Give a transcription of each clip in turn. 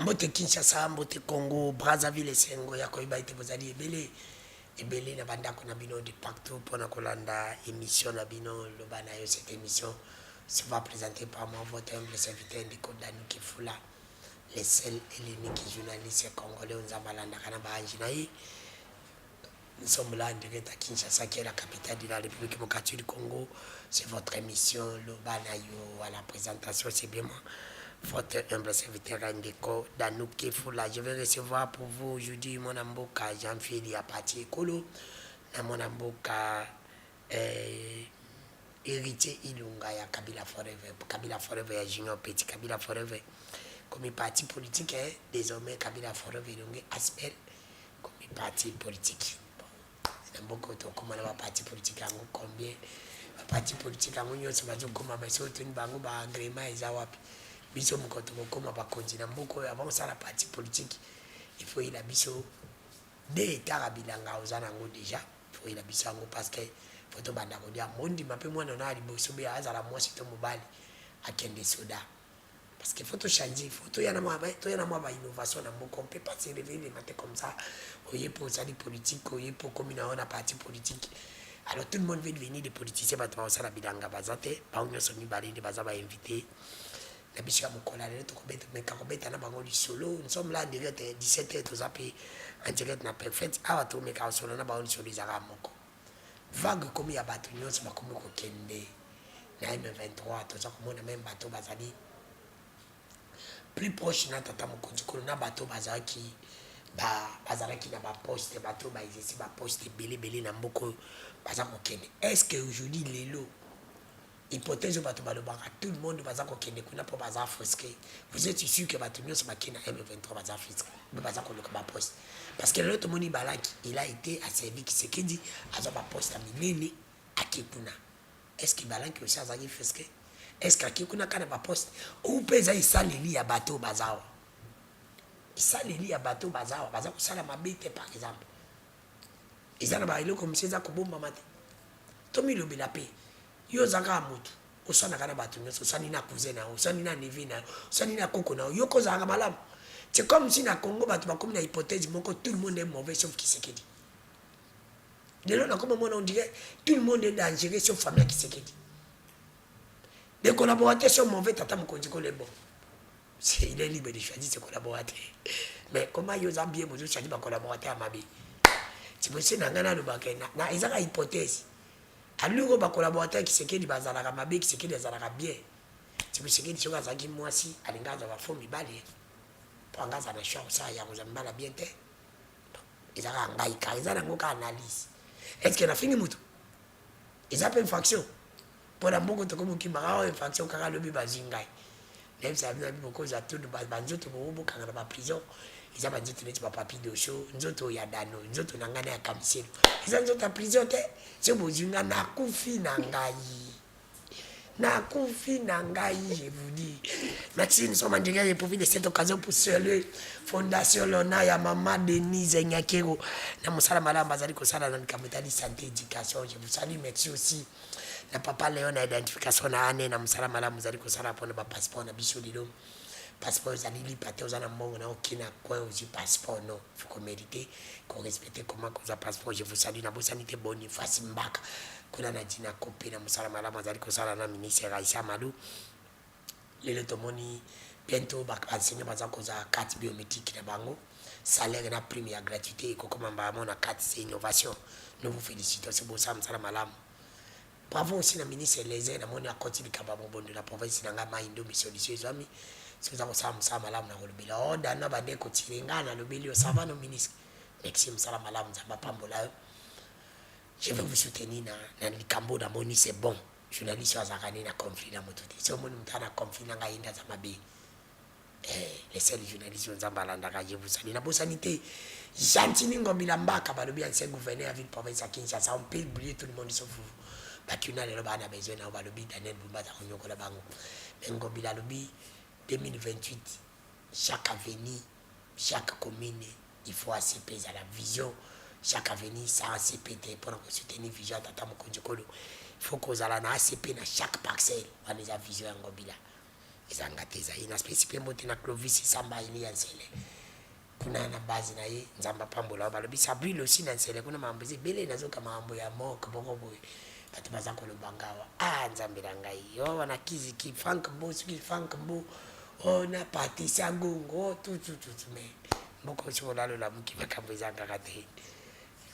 mbote Kinshasa, mbote Congo, Brazzaville, Sengo, ya koiba ite bozali ebele na bandako na bino de partout pour na kolanda émission na bino le banayo cette émission se va présenter par moi votre humble serviteur Ndeko Danuki Fula les seuls et l'unique journaliste congolais Nzamalanda kana baanji na hii. Nous sommes là en direct à Kinshasa qui est la capitale de la République démocratique du Congo. C'est votre émission le banayo à la présentation, c'est bien moi. Votre humble serviteur Ndeko Danuki Fula. Je vais recevoir pour vous aujourd'hui mon amboka Jean-Philippe Apati Ekolo, mon amboka héritier Ilunga ya Kabila Forever ya Junior Petit Kabila Forever. Comme parti politique, désormais Kabila Forever Ilunga aspect comme parti politique. C'est un bon côté comme on a parti politique en combien parti politique en union se base comme ma soeur une bango ba agrément ezawapi. Biso mukoto koma bakonzi na mboko avant ça la partie politique il faut il a biso des tarabilanga ozana ngo déjà il faut il a biso ngo parce que photo banda ko dia mondi mape mwana na ali biso be azala mwasi to mobali akende soda parce que photo changer photo yana mwa ba innovation na mboko on peut pas se révéler matin comme ça oye pour ça politique oye pour comme on a parti politique. Alors tout le monde veut devenir des politiciens ba to ça la bilanga bazate ba onyo so mi bali de bazaba invité. La mission à mon collègue, nous sommes là en direct 17h, tous appelés en direct na perfect. Ah, tout mais quand on a pas sur les arabes, vague comme il y a bateau, nous sommes comme au Kende, na M23, tout ça comme on a même bateau bazali. Plus proche na tata mon conduit, on a bateau bazaki, bazalaki na ba poste bateau ba ici ba poste belé na mboko bazako Kende. Est-ce que aujourd'hui les lots hypothèse tout le monde va pour vous êtes sûr que M23 va poste parce que l'autre monde il a été asservi qui se dit à poste à minene à Kekuna. Est-ce que Balanki aussi a fait est-ce que Kekuna kana ba poste ou pesa isaleli à bateau bazao isaleli à bateau bazao bazako sala mabete par exemple ils en ba ilo comme ça ko bomba mate tomi lo belapé yo zanga mutu osana kana batu nyoso osani na cousin na osani na neveu na osani na koko na yo ko zanga malamu. C'est comme si na Congo batu ba comme na hypothèse moko tout le monde est mauvais sauf Kisekedi. De là comme on dirait tout le monde est dangereux sauf famille Kisekedi. Les collaborateurs sont mauvais tata mokonzi ko le bon. C'est il est libre de choisir ses collaborateurs. Mais comment yo za bien mozo choisir ba collaborateur mabe. C'est possible na ngana lo bakena na ezaka hypothèse. Alors, les collaborateurs qui se quittent dans la Ramabé, qui se quittent dans la bien. Si vous savez que vous avez moi si, à l'engagement de la famille, pour engagement de la chambre, ça, il y a un mal à bien faire. Ils ont un gaïka, ils ont un analyse. Est-ce qu'il a fini moutou? Ils ont une faction. Pour la mongo, comme qui m'a une faction, car le biba zingai. Même si vous avez beaucoup de tout de banjo, tout le monde, quand on va en prison. Ils ont dit que tu n'as pas papier de show, nous autres, il y a d'anneau, nous autres, on a gagné à Kamsel. Ils ont dit en prison, c'est bon, je n'ai pas confié Nangaï. Na confié Nangaï, je vous dis. Merci, nous sommes en direct, je profite de cette occasion pour saluer Fondation Lona, ya Maman Denise Nyakero. Na Moussala Malam Bazali Kosala, dans le Kametali Santé Éducation. Je vous salue, merci aussi. Na Papa Léon, na identification, na Anne, na Moussala Malam Bazali Kosala, pour le passeport, na Bichou Lilo. Passeport aux alili paté aux anamons na aucun coin aux passeport non faut qu'on mérite qu'on respecte comment qu'on a passeport. Je vous salue na bosanité Boniface Mbaka kuna na dina copie na musala malama zali ko sala na ministre Aïssa Malou le tomoni bientôt ba enseigner baza ko za carte biométrique na bango salaire na prime ya gratuité ko comme ba mona carte c'est innovation. Nous vous félicitons c'est beau ça musala malama. Bravo aussi na ministre les aides na moni a continuer kababo bon de la province na ngama indo mission des amis. Si vous avez ça malam na kolobela o dana bande ko tirenga na lobeli o savano ministre Maxime sala malam za mapambola. Je vais vous soutenir na likambo na moni c'est bon journaliste azakani na conflit na moto te so moni mutana conflit na ngainda za mabe les seuls journalistes on zambalanda ka je vous salue na bosanité Gentini Ngobila Mbaka balobi ancien gouverneur à ville province à Kinshasa on peut oublier tout le monde sauf vous bakuna le bana besoin na balobi Daniel Bumba za konyokola bango Ngobila lobi 2028, chaque avenue, chaque commune, il faut ACP, à la vision. Chaque avenue, ça ACP, pour soutenir la vision de il faut qu'on ait un ACP dans chaque parcelle, on a la vision en Gobila. ezanga te ezali na spesipe mbote na Clovis Samba ili ya Nsele kuna na base na ye nzamba pambola balobi Sabril aussi na Nsele kuna mambo ebele nazoka mambo ya moko boko boye bato baza koloba ngawa nzambe na ngai yo wana kiziki Frank Mbo soki Frank Mbo na Patricia Ngongo tout mais moko si olalola moki makambo ezanga kaka te.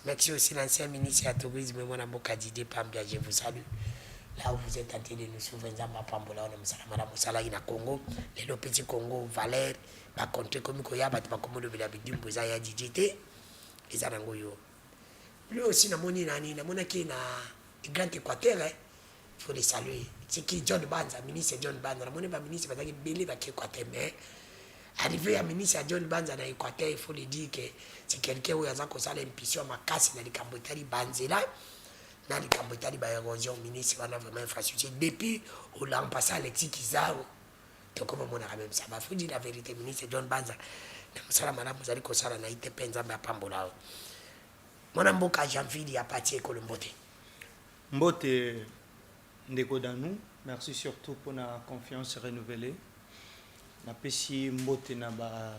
Merci aussi l'ancien ministre du Tourisme, mon amour Kadidé Pambia, je vous salue. Là où vous êtes en train de nous suivre, Nzamba Pambola, on a Madame Moussala, il a Congo, les petits Congo, Valère, va compter comme Koya, va te commander de la bidum, vous avez DJT, les Anangoyo. Lui aussi, na moni nani, na mona qui na grand Équateur, il faut les saluer. C'est qui John Banza, ministre John Banza, na moni ba ministre, va dire belé va qui Équateur, mais arrivé à ministre John Banza na Équateur, il faut le dire que c'est quelqu'un où il y a une impulsion ma casse dans les Cambotari Banzela dans les Cambotari ba érosion ministre on a vraiment infrastructure depuis au l'an passé Alexis Kizao donc comme on a même ça va faut dire la vérité ministre John Banza na msala madame vous allez kosala na ite penza ba pambola mona mboka janvier ya parti Kolombote Mbote ndeko danou merci surtout pour la confiance renouvelée na pesi mbote na ba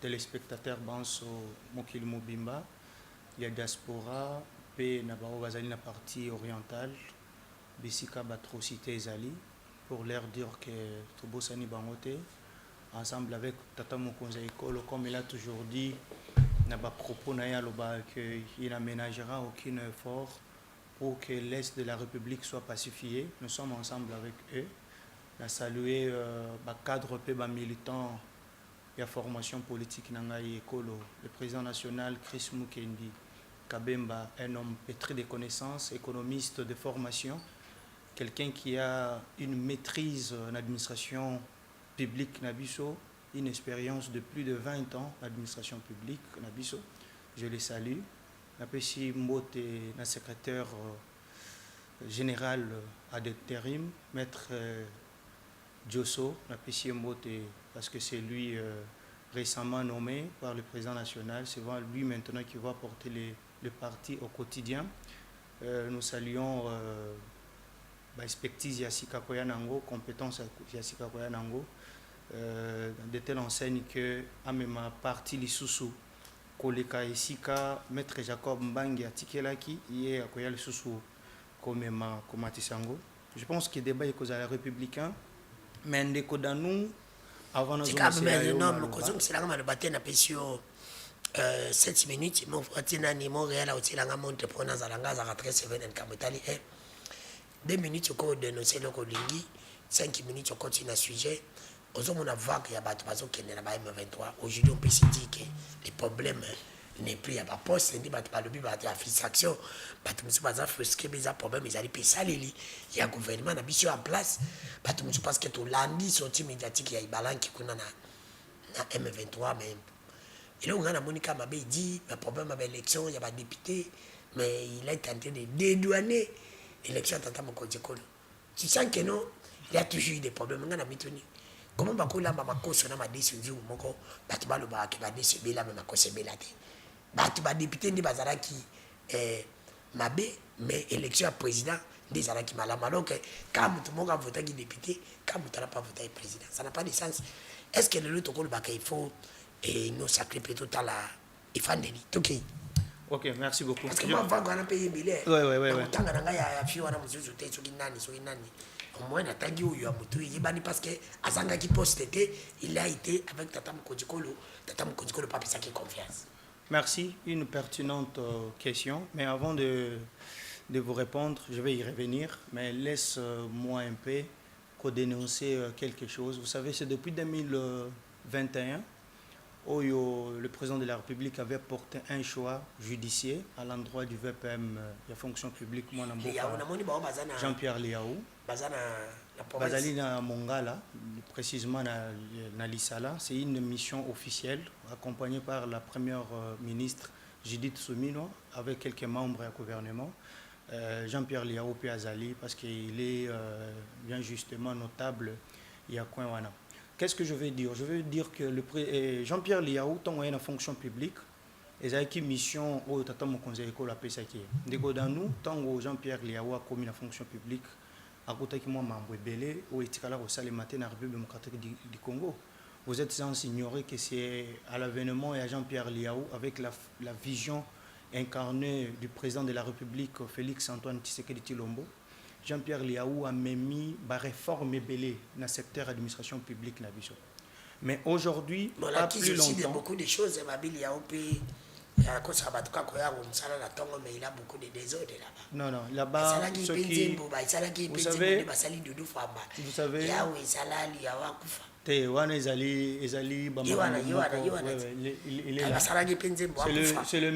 téléspectateurs banso mokili mobimba ya diaspora pe na ba bazali na partie orientale bisika batrocité ezali pour leur dire que tobosani bangote ensemble avec tata mokonza ekolo comme il a toujours dit na ba propos na ya loba que il n'aménagera aucun effort pour que l'est de la République soit pacifié. Nous sommes ensemble avec eux. Na saluer ba cadre pe ba militant la formation politique Nangaï Ekolo, le président national Chris Mukendi Kabemba, un homme pétri de connaissances, économiste de formation, quelqu'un qui a une maîtrise en administration publique Nabiso, une expérience de plus de 20 ans en administration publique Nabiso. Je les salue. Napesi Mbote, le secrétaire général à d'intérim, maître Diosso, Napesi Mbote, parce que c'est lui récemment nommé par le président national. C'est lui maintenant qui va porter le parti au quotidien. Nous saluons l'expertise Yassika Koyanango, compétence Yassika Koyanango, de telle enseigne que à même parti l'Issoussou, Koleka Yassika, maître Jacob Mbangi Atikelaki, hier à Koya l'Issoussou, comme Matisango. Je pense que le débat est cause à la républicain, mais ndeko danou avant c'est quand même un homme que c'est là que le bâtiment a payé 7 minutes mon frère ni Montréal aussi là que monte pour nous à la 13 semaines comme Italie 2 minutes au dénoncer le colingi 5 minutes au continue sujet aux hommes on a vu qu'il y a pas qui n'est pas M23 aujourd'hui on peut se dire que les problèmes n'est plus il y a pas poste ni pas le but de la frustration pas tout ça pas frustré mais ça problème ils allaient payer ça il y a gouvernement na biso en place pas tout ça parce que tout lundi sorti médiatique il y a Ibalan qui connaît na M23 mais et là on a Monica Mabé dit le problème avec l'élection il y a pas député mais il est tenté de dédouaner l'élection tata Mokonjekolo tu sens que non il y a toujours eu des problèmes on a mitoni comment bakola makoso na madesizio moko bato baloba ke badesebela me makosebela te bato badepute nde bazalaki mabe mais élection ya président nde ezalaki malama donc quand moto moko avotaki député quand moto ana pas voté président ça n'a pas de sens est ce que lelo tokolobaka il faut nos sacré plutôt tala efandeli tokei ok merci beaucoup parce que moi vango ana paye ebele tanga na ngai ya fi wana mosusu te soki nani au moins natangi oyo ya motu eyebani parce que azangaki poste te il a été avec tata Mokonjekolo pas apesaki confiance. Merci, une pertinente question, mais avant de vous répondre, je vais y revenir, mais laisse-moi un peu dénoncer quelque chose. Vous savez, c'est depuis 2021 où le président de la République avait porté un choix judiciaire à l'endroit du VPM, la fonction publique, Jean-Pierre Liaou. Bazali na Mongala, précisément na Lissala, c'est une mission officielle accompagnée par la première ministre Judith Soumino avec quelques membres du gouvernement. Jean-Pierre Liaou Azali parce qu'il est bien justement notable Yakouana. Qu'est-ce que je veux dire? Je veux dire que Jean-Pierre Liaou, tant qu'il a une fonction publique, il a une mission au Tata Mokonza École à Pesaki. Dans nous, tant que Jean-Pierre Liaou a commis la fonction publique, akutaki mwa mambo ebele o etikala ko sale matin na République démocratique du Congo. Vous êtes sans ignorer que c'est à l'avènement de Jean-Pierre Liaou avec la vision incarnée du président de la République Félix Antoine Tshisekedi Tshilombo. Jean-Pierre Liaou a mis ba réforme ebele dans le secteur administration publique na biso. Mais aujourd'hui, pas plus longtemps. Beaucoup de choses, il y a il y a beaucoup de désordre là-bas. Non, non, là-bas, ce qui... Vous savez, c'est le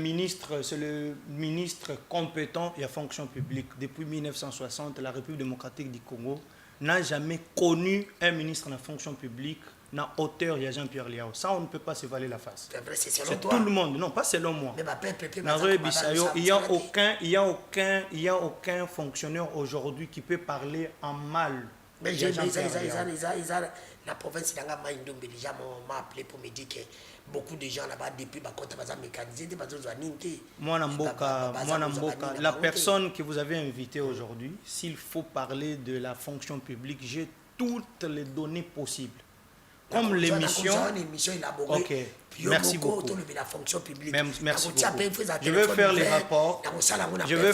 ministre compétent et à fonction publique. Depuis 1960, la République démocratique du Congo n'a jamais connu un ministre en fonction publique na hauteur il y a Jean-Pierre Liaou. Ça, on ne peut pas se valer la face. C'est tout le monde. Non, pas selon moi. Il n'y a aucun fonctionnaire aujourd'hui qui peut parler en mal. Mais la province m'a appelé pour me dire que beaucoup de gens là-bas, depuis mécanisé, la personne que vous avez invitée aujourd'hui, s'il faut parler de la fonction publique, j'ai toutes les données possibles. Comme l'émission. Ok, merci beaucoup. Merci beaucoup. Je vais faire les rapports. Je vais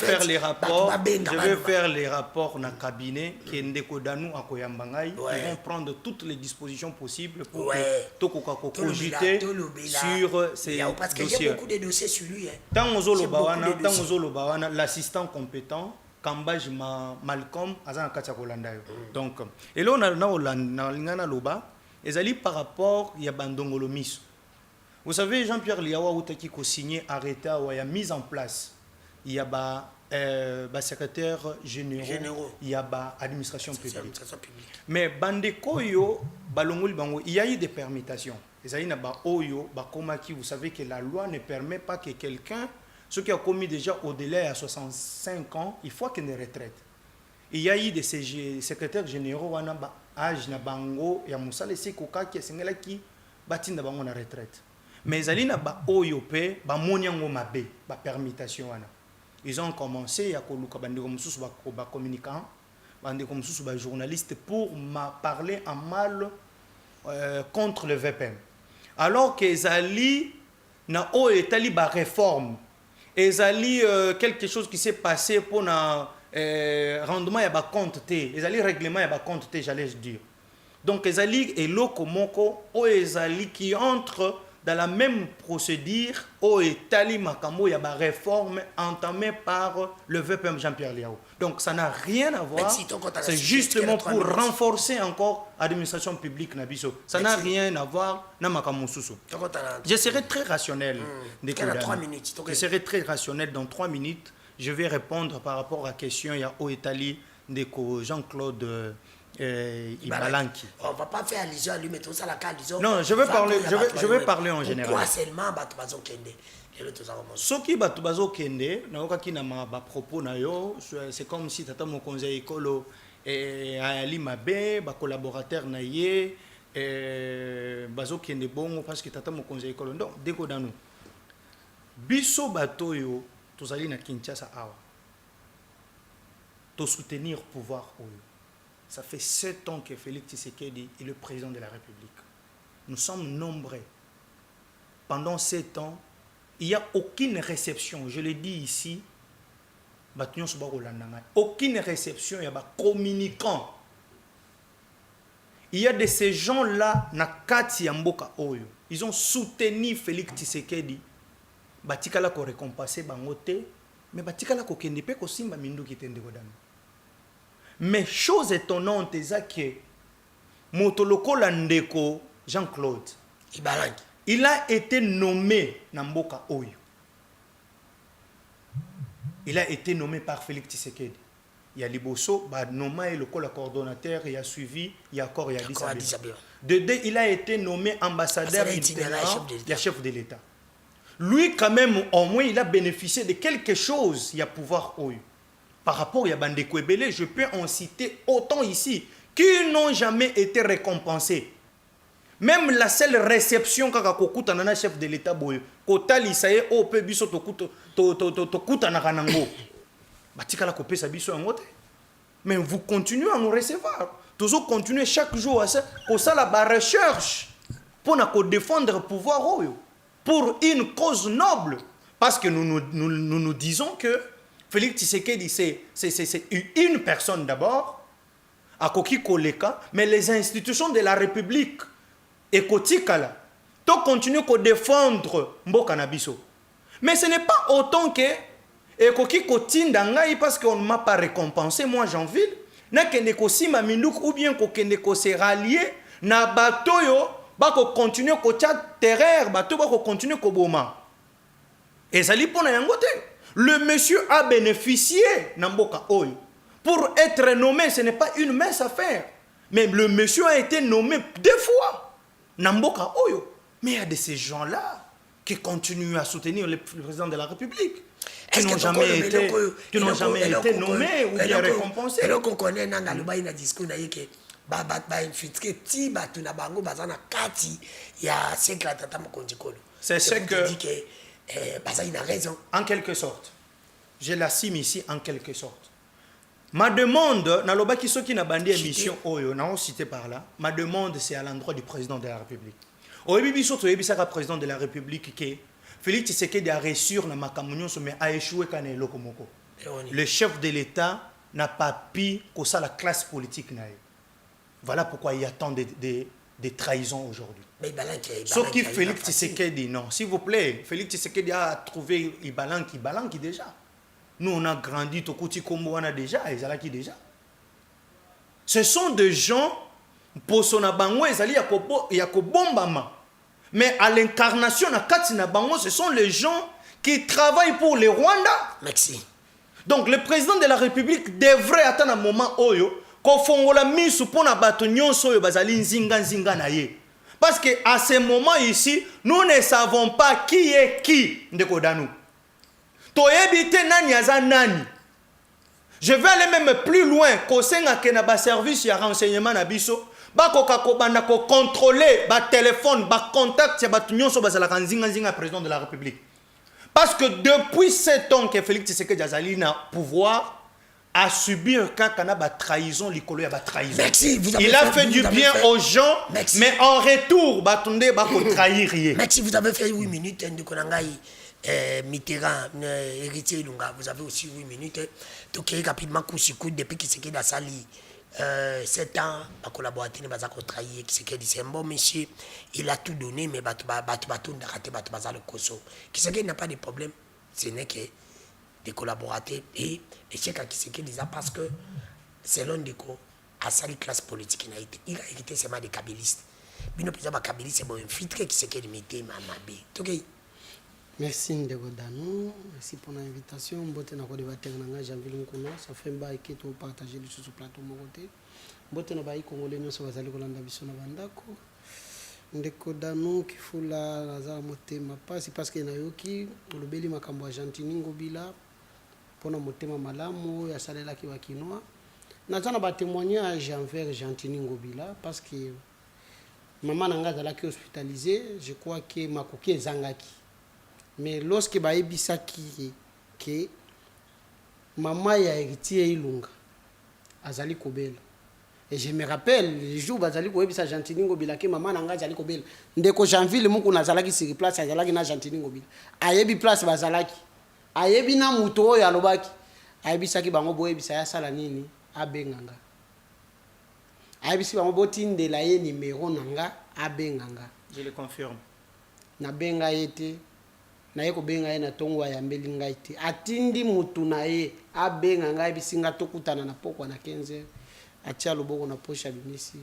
faire les rapports dans le cabinet qui Ils vont prendre toutes les dispositions possibles pour que cogiter sur ces dossiers. Parce qu'il y a beaucoup de dossiers sur lui. Tant l'assistant compétent. Kambaj Malcolm Azan Kachakolanda. Donc, et là on a loba. Et par rapport à Bandongolo Miso. Vous savez, Jean-Pierre Liaou a signé, arrêté, il y a mis en place. Il y a secrétaire généraux, il y a administration publique. Mais Bandekoyo, il y a eu des permutations. Vous savez que la loi ne permet pas que quelqu'un, ce qui a commis déjà au-delà de 65 ans, il faut qu'il ait une retraite. Il y a eu des secrétaires généraux âge na bango ya musale sikoka ki sengela ki batinda bango na retraite. Mais ali na ba oyo pe ba monyango mabe ba permutation wana. Ils ont commencé à koluka bande ko mususu ba communicant, bande ko mususu ba journaliste pour parler en mal contre le VPM. Alors que ezali na o etali ba réforme. Ezali quelque chose qui s'est passé pour na rendement ya ba compte té ezali règlement ya ba compte té j'allais dire. Donc ezali eloko moko o ezali qui entre dans la même procédure o etali makambo ya ba réforme entamée par le VPM Jean-Pierre Liaou. Donc ça n'a rien à voir, c'est justement pour renforcer encore l'administration publique na biso. Ça n'a rien à voir na makambo susu. Je serai très rationnel. Je serai très rationnel dans 3 minutes. Je vais répondre par rapport à la question il y a au Italie de Jean-Claude Ibalanki. On ne va pas faire allusion à lui, mais tout ça la allusion. Non, je vais parler en général. Pourquoi seulement Batubazo Kende? Ce qui Batubazo Kende, propos c'est comme si tata mon conseil écolo et Ali Mabe, ba collaborateur naie Bazo Kende bon parce que tata mon conseil écolo. Donc déco dans nous. Biso batoyo tous allés na Kinshasa awa. To soutenir pouvoir oyo. Ça fait 7 ans que Félix Tshisekedi est le président de la République. Nous sommes nombreux. Pendant 7 ans, il n'y a aucune réception. Je le dis ici. Aucune réception, il y a des communicants. Il y a de ces gens-là, ils ont soutenu Félix Tshisekedi. Batikala ko récompenser bangote, mais batikala ko kendepe ko simba mindu kitende godano. Mais chose étonnante c'est que Motoloko Landeko Jean-Claude Ibalanki, il a été nommé Namboka Oyo. Il a été nommé par Félix Tshisekedi. Il y a Liboso, nommé le coordonnateur, il a suivi, il y a encore il y a Dedé, il a été nommé ambassadeur itinérant, il y a chef de l'État. Lui, quand même, au moins, il a bénéficié de quelque chose, il y a pouvoir Oyo. Par rapport à Bandeko Ebele, je peux en citer autant ici, qui n'ont jamais été récompensés. Même la seule réception quand Kokuta nana chef de l'État boy, Kota lisaye o pe biso to kuta na kanango. Batika la kopesa biso ngote. mais vous continuez à nous recevoir. Toujours continuer chaque jour à ça, pour ça la recherche, pour nous défendre le pouvoir, pour une cause noble. Parce que nous disons que Félix Tshisekedi, c'est une personne d'abord, à Koki Koleka, mais les institutions de la République, et Kotikala, tu continues à défendre Mboka Nabiso. Mais ce n'est pas autant que et Koki Kotindangai parce qu'on ne m'a pas récompensé, moi Jean-Ville, n'a qu'un écosima mindouk ou bien qu'un écosé rallié, na batoyo, ba ko continuer ko tchat terreur, bato ba ko continuer ko boma. Et ça li pona yangote. Le monsieur a bénéficié Namboka Oyo. Pour être nommé, ce n'est pas une mince affaire. Mais le monsieur a été nommé 2 fois Namboka Oyo. Mais il y a de ces gens-là qui continuent à soutenir le président de la République. Qui n'ont jamais été nommés ou bien récompensés. Et donc on connaît Nanga Luba il a discours d'ailleurs que ba infiltré ti batu na bango bazana kati ya siècle tata mokondikolo. C'est ce que dit que Baza il a raison en quelque sorte. Je l'assume ici en quelque sorte. Ma demande na loba ki soki na bandi émission oyo na on cité par là. Ma demande c'est à l'endroit du président de la République. Oyebi biso to yebi saka président de la République qui Félix Tshisekedi a reçu na makamunyo mais a échoué quand il est le chef de l'État n'a pas pu que ça la classe politique naïe. Voilà pourquoi il y a tant de trahisons aujourd'hui. Sauf que Félix Tshisekedi, non, s'il vous plaît, Félix Tshisekedi a trouvé Ibalanki déjà. Nous on a grandi au Kouti Kombo on a déjà, Ezalaki déjà. Ce sont des gens pour son abango ezali yakobombama. Mais à l'incarnation, ce sont les gens qui travaillent pour le Rwanda. Merci. Donc le président de la République devrait attendre un moment oyo ko fongola misu pona bato nyonso oyo bazali nzinga na ye. Parce que à ce moment ici, nous ne savons pas qui est qui ndeko danou. Toyebi te nani aza nani. Je vais aller même plus loin ko senga ke na ba service ya renseignement na biso. Bakoka kobanda ko contrôler ba téléphone ba contact ya batu nyonso bazala kanzinga président de la République. Parce que depuis 7 ans que Félix Tshisekedi azali na pouvoir a subir kakana ba trahison likolo ya ba trahison. Merci, il a fait du bien aux gens. Merci. Mais en retour batunde ba ko trahir rien. Merci, vous avez fait 8 minutes de konangai Mitterrand héritier Lunga, vous avez aussi 8 minutes. Donc rapidement coup sur coup depuis qu'il Tshisekedi a sali 7 ans, ma collaborateur ne va pas trahir, c'est un bon monsieur, il a tout donné, mais Batou le Koso. Qui n'a pas de problème, ce n'est que des collaborateurs et chacun qui disait parce que selon Deco, à sa classe politique, il a hérité seulement des kabylistes. Mais nous faisons des kabylistes, c'est bon, infiltré qui s'est limité, ma Merci Ndeko Danou, merci pour l'invitation. Bote na ko débattre na Jean-Ville Nkuna, ça fait un bail que tu partager sur ce plateau mon côté. Bote na baï congolais nous bazali ko landa biso na bandako. Ndeko Danou ki fula naza motema pasi parce que na yoki lobeli makambo Argentine ngobila pona motema malamu ya salela ki wakinoa. Nazana ba témoignage envers Argentine ngobila parce que maman nanga zalaki hospitalisée, je crois que makoki ezangaki. Mais lorsque baebisa que maman ya héritier Ilunga azali kobela et je me rappelle les jours bazali koebisa Argentine ngobila que maman nanga azali kobela ndeko Janville muku nazalaki sur place azalaki na Argentine ngobila ayebi place bazalaki ayebi na muto oyo alobaki ayebisa ki bango boyebisa ya sala nini abenganga ayebisi bango botindela ye numéro nanga abenganga. Je le confirme. Na benga yete na ye ko benga ye na tongo ya mbeli ngai te atindi mutu na ye abenga ngai bisinga tokutana na pokwa na 15h atia loboko na poche bimisi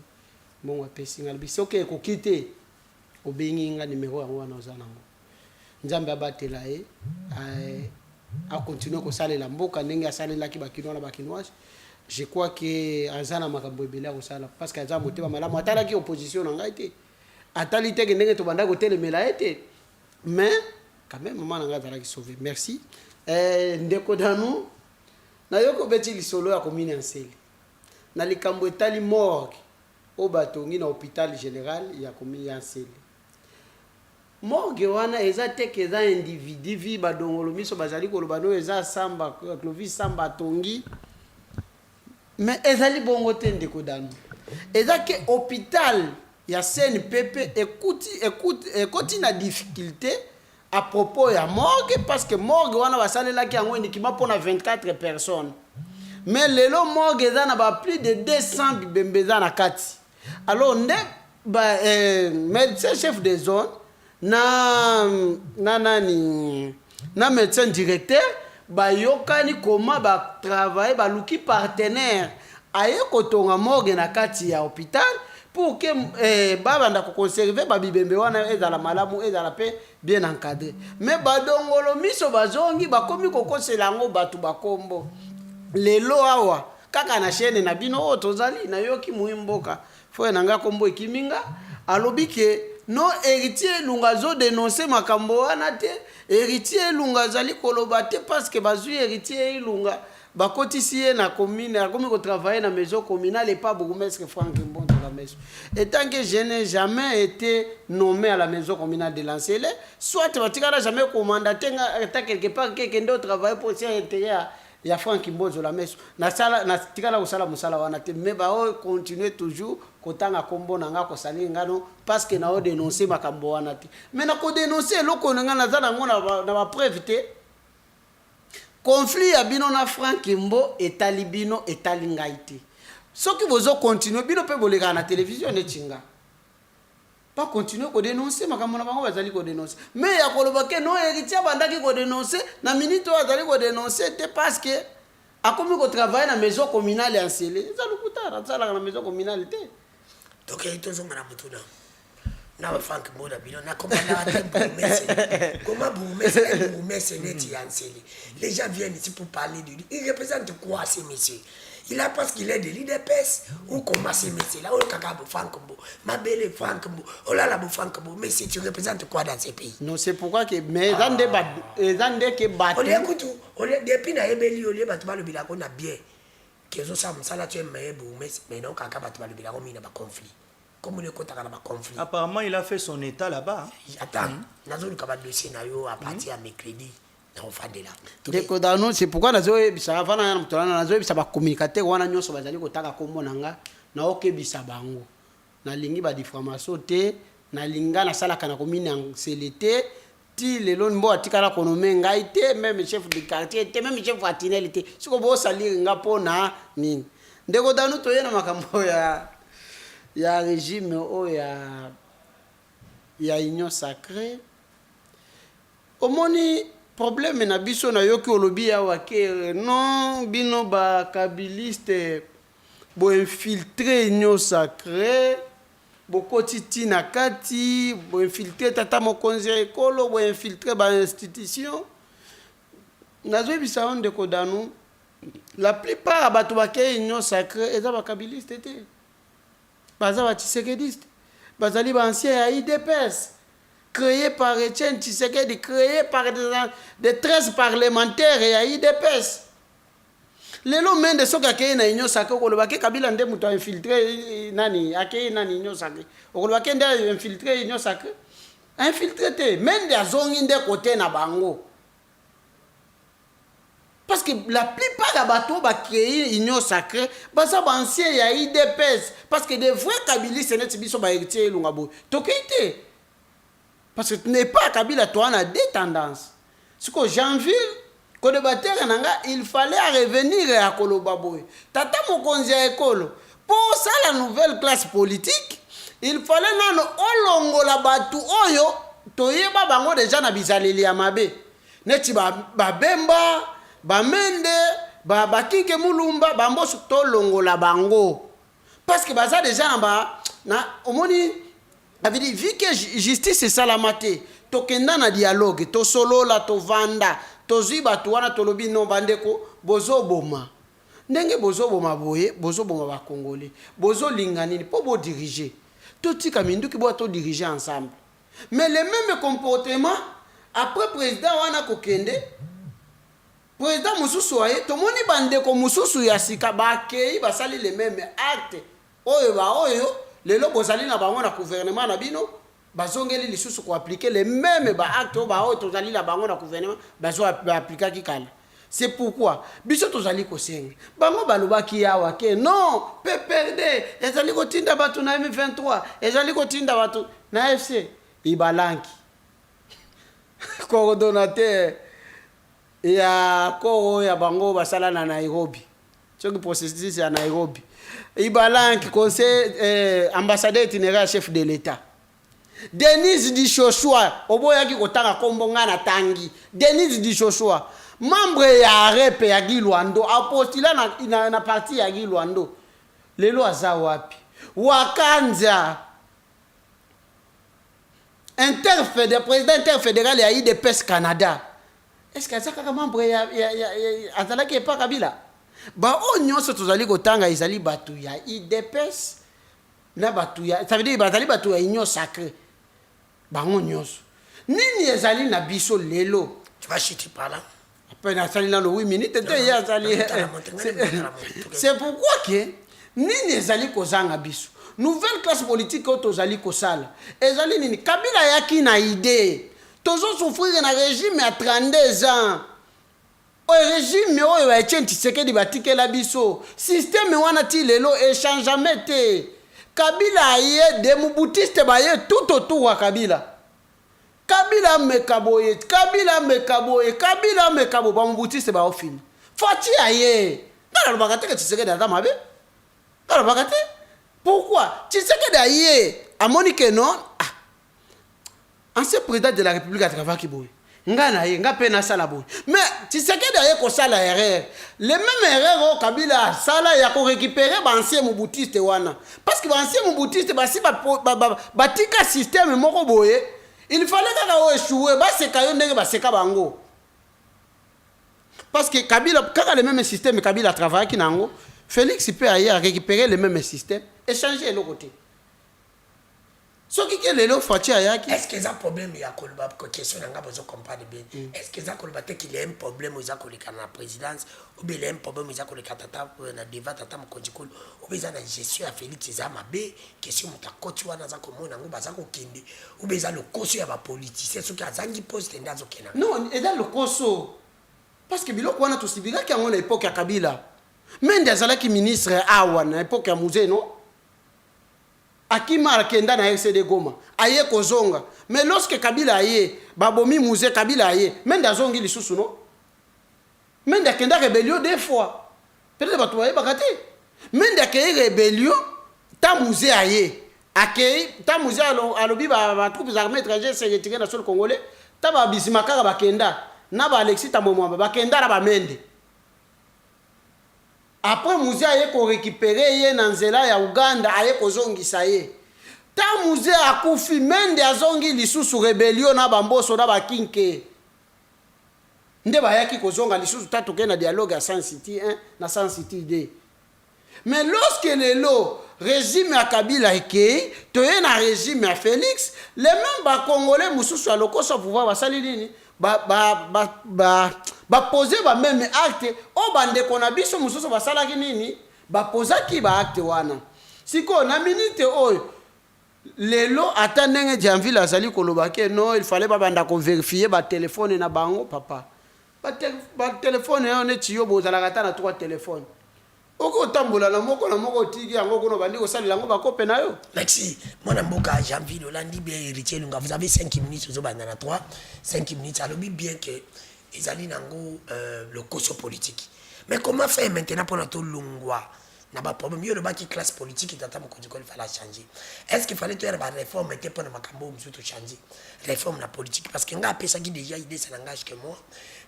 bongo apesi ngai bisoke ko kite obengi nga numéro yango wana ozanango nzambe abatela ye a continuer ko salela mboka ndenge asalela ki bakino na bakinoise. Je crois que azana makambo ebele ko sala parce que azama motema malamu atala ki opposition na ngai te atali te ndenge to banda ko telemela ete mais quand même maman nanga zalaki sauvé. Merci. Ndeko Danou na yoko beti lisolo ya commune Anseli na likambo etali morgue o batongi na hôpital général ya commune Anseli. Morgue wana eza teke eza individu vi badongolo miso bazali ko lobano eza samba Clovis samba tongi mais ezali bongo te ndeko dano eza ke hôpital ya CNPP écoute na difficulté à propos ya morgue parce que morgue wana basalelaki yango uniquement mpona 24 personnes mais lelo morgue eza na plus de 200 bibembe eza na kati alors nde médecin chef de zone na médecin directeur bayokani koma batravaille baluki partenaire aye kotonga morgue na kati ya hôpital pour que babanda koconserve babibembe wana ezala malamu ezala pe bien encadré mais badongolo miso bazongi bakomi kokosela yango bato bakombo lelo awa kaka na chaîne na bino oyo tozali nayoki muimboka foye nanga kombo ekiminga alobi ke no héritier lunga zo dénoncer makambo wana te héritier lunga azali koloba te parce que bazui héritier lunga bakotisi ye na commune akomi kotravailler na maison communale et pas bourgmestre Franck Mbonto la maison étant que je n'ai jamais été nommé à la maison communale de Lancele soit batikala jamais commandaté nga quelque part quelqu'un d'autre travailler pour ses intérêts ya Franck Mbonto la maison na sala na tikala kosala musala wana te mais ba continuer toujours kotanga kombo nanga ko sali ngano parce que na o dénoncer makambo wana te mais na ko dénoncer loko nga na zana ngona na ba preuve te conflit ya bino na Franck Mbo etali bino etali ngai te soki bozo continuer bino pe boleka na télévision netinga pas continuer ko dénoncer makambo na bango bazali ko dénoncer mais ya koloba ke no héritier bandaki ko dénoncer na minute bazali ko dénoncer te parce que akomi ko travailler na maison communale en Sele za lukutara tsala na maison communale te donc ito zonga na mutuna na Franck Mbo na bino na commandant à Bourgmestre comment Bourgmestre neti en Sele les gens viennent ici pour parler de lui il représente quoi ces messieurs il a parce qu'il est de l'IDPS ou comment ces messieurs là, oh kaka Franck Mbo, ma belle Franck Mbo, oh là là Franck Mbo, mais si tu représentes quoi dans ces pays? Non, c'est pourquoi que mais zande que battu. On écoute, on est depuis na ebeli on est battu le bilako na bien. Que zo ça msala tu es mais non kaka battu le bilako mina ba conflit. Comme on est content na ba conflit. Apparemment il a fait son état là-bas. Attends, nazo le kaba dossier na yo à partir à mercredi. Ndeko dano c'est pourquoi nazo ebisa avant na mutolana nazo ebisa ba communicateur wana nyonso bazali kotaka kombo nanga na okebisa bango na lingi ba diffamation te na linga na sala kana commune en CLT ti lelo mbo atikala konome ngai te même chef de quartier te même chef atinel te siko bo sali nga pona nini ndeko dano to yena makambo ya régime o ya union sacrée omoni problème na biso na yoki olobi awa ke non bino ba kabiliste bo infiltrer union sacrée bo kotiti na kati bo infiltrer tata mokonzi ekolo bo infiltrer ba institution nazo bisa onde ko danu la plupart bato ba ke union sacrée eza ba kabiliste te baza ba tshisekediste bazali ba ancien ya IDPS créé par Etienne Tshisekedi, créé par des 13 parlementaires et à IDPS. Les lots de ceux qui ont été union sacrée, on va Kabila ndé muto infiltré nani, akei nani union sacrée. On va ndé infiltré union sacrée. Infiltré te, même des zongi ndé côté na bango. Parce que la plupart des bateaux va créer union sacrée, bah ça va ancien ya IDPS parce que des vrais kabilistes n'est pas biso ba héritier lungabo. Tokeité. Parce que tu n'es pas Kabila, toi, on a des tendances. Ce que janvier, quand le batteur il fallait revenir à Kolobaboy. Tata Mokonzi Ekolo. Pour ça, la nouvelle classe politique, il fallait non olongo la batu oyo, toyeba bango déjà na bizaleli amabe. Neti ba bemba, ba mende, ba bakike mulumba, bambo to longo la bango. Parce que baza déjà na omoni avait dit, vu que justice est salamate, tokenda na dialogue, to solo la to vanda, to ziba to wana to lobi no bandeko, bozo boma. Ndenge bozo boma boye, bozo boma ba Congolais, bozo lingani, po bo diriger. Tout ka mindu ki bo to diriger ensemble. Mais le même comportement, après président wana kokende, président mususu aye, to moni bandeko mususu ya sika ba kei ba sali les mêmes actes. Oyo ba oyo. Les lobos bozali na bango na gouvernement na bino bazongeli lisusu ko appliquer les mêmes ba actes ba auto zali na bango na gouvernement bazo appliquer ki kala C'est pourquoi biso tozali kosenga bango balobaki yawa ke non PPRD ezali kotinda bato na M23 ezali kotinda bato na FC ibalanki coordonnateur ya koro ya bango basala na Nairobi soki processus ya Nairobi ibalanki conseil ambassadeur itinéraire chef de l'État Denis Dishoshua oboyaki kotanga kombo nga na tangi Denis Dishoshua membre ya rep ya Gilwando apostila na parti ya Gilwando lelo aza wapi Wakanza président interfédéral ya IDPS Canada est-ce que azaka membre ya azalaki epa Kabila ba o nyonso tozali kotanga ezali batu ya IDPS na batu ya ça veut dire bazali batu ya union sacrée bango nyonso nini ezali na biso lelo tu vas chuter par là. C'est pourquoi que nini ezali kozanga biso nouvelle classe politique oyo tozali kosala ezali nini Kabila yaki na idée tozo souffrir na régime ya 32 ans o régime oyo ya Etienne Tshisekedi batikela biso système wana ti lelo échangeament te Kabila ye de mubutiste baye tout autour wa Kabila Kabila mekaboye, Kabila mekabo, ba mbutiste ba ofini. Fati aye. Nala bagate que Tshisekedi ata mabe. Nala bagate. Pourquoi? Tshisekedi aye. Amoni que non. Ancien président de la République a travaillé ki boye. Nga na ye, nga pena sala boye. Mais Tshisekedi aye ko sala erreur. Les mêmes erreurs au Kabila sala ya ko récupérer ba ancien mbutiste wana. Parce que ba ancien mbutiste ba si ba tika système moko boye. Il fallait que échouer, c'est quand bango. Parce que Kabila, quand le même système Kabila travaille qui nango, Félix peut aller récupérer le même système et changer le côté. Ce qui est le fati ayaki. Est-ce que ça problème il y a kolba question nga besoin comprendre bien. Est-ce que ça kolba qu'il y a un problème aux akolika na présidence ou bien il y a un problème aux akolika tata na devant tata mkonjikolo ou bien na gestion à Félix Zamabe question mutakoti wana za komona ngo baza kokende ou bien le koso ya ba politicien ceux qui azangi poste ndazo kena. Non, et dans le koso parce que biloko wana to sibika ki ngona époque ya Kabila. Mende azalaki ministre awa na époque ya Muzé non. Akima akenda na RCD Goma aye kozonga mais lorsque Kabila aye babomi Muzé Kabila aye mende azongi lisusu no mende akenda rébellion deux fois peut-être batu aye bakati mende akei rébellion ta Muzé aye akei ta Muzé alobi ba troupes armées étrangères se retirer na sol congolais ta ba Bisimakara bakenda na ba Alexis Tambomwamba bakenda na ba mende. Après Muzé aye ko récupérer ye na nzela ya Uganda aye ko zongisa ye. Ta Muzé akufi mende azongi lisusu rébellion na bamboso na bakinke. Nde bayaki ko zonga lisusu tatu ke na dialogue à San City 1 na San City 2. Mais lorsque lelo régime à Kabila eke to ye na régime à Félix, les mêmes ba congolais mususu a lokoso pouvoir basali nini poser ba même acte o bande kona biso mususu basala ki nini ba posa ki ba acte wana siko na minute oyo lelo atandenge Janville azali koloba ke non il fallait ba banda ko vérifier ba téléphone na bango papa ba téléphone yo ne tiyo bozala kata na trois téléphones oko tambola na moko tiki yango kono bandi ko sali lango ba kope na yo. Merci mwana mboka Janville Olandi bien héritier lunga vous avez 5 minutes zo banda na 5 minutes alors bien que ils allaient nango le coso politique. Mais comment faire maintenant pour notre longwa n'a pas problème mieux le baki classe politique qui t'attend il fallait changer. Est-ce qu'il fallait faire une réforme était pour makambo mzuto changer réforme la politique parce que nga pesa qui déjà idée ça n'engage que moi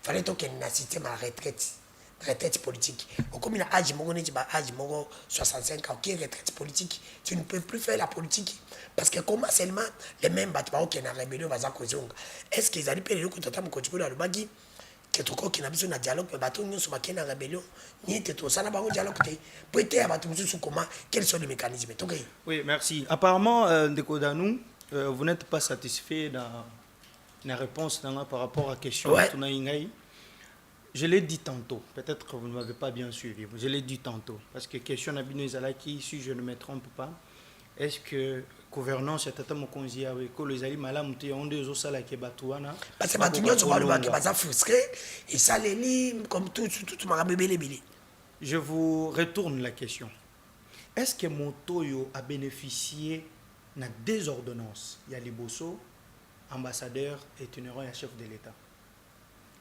fallait donc qu'il na système à retraite politique au comme il a âge mongo neti ba âge mongo 65 ans qui retraite politique tu ne peux plus faire la politique parce que comment seulement les mêmes battements qui na rébellion baza kozonga est-ce qu'ils allaient payer le coup t'attend le baki que tout qui n'a besoin de dialogue mais bateau nous sommes en rébellion ni tout ça n'a pas de dialogue peut être bateau nous comment quels sont les mécanismes okay. Oui merci apparemment Ndeko Danou vous n'êtes pas satisfait dans la réponse par rapport à la question ouais. Je l'ai dit tantôt, peut-être que vous ne m'avez pas bien suivi, je l'ai dit tantôt, parce que question Nabino Izalaki, si je ne me trompe pas, est-ce que gouvernance ya tata mokonzi ya ekolo ezali malamu te yango nde ezosala ke bato wana parce que bato nyonso balobaki baza frustré esaleli comme tout makambo ebelebele. Je vous retourne la question. Est-ce que Motoyo a bénéficié de deux ordonnances? Il y a Liboso, ambassadeur et itinérant, il y a chef de l'État.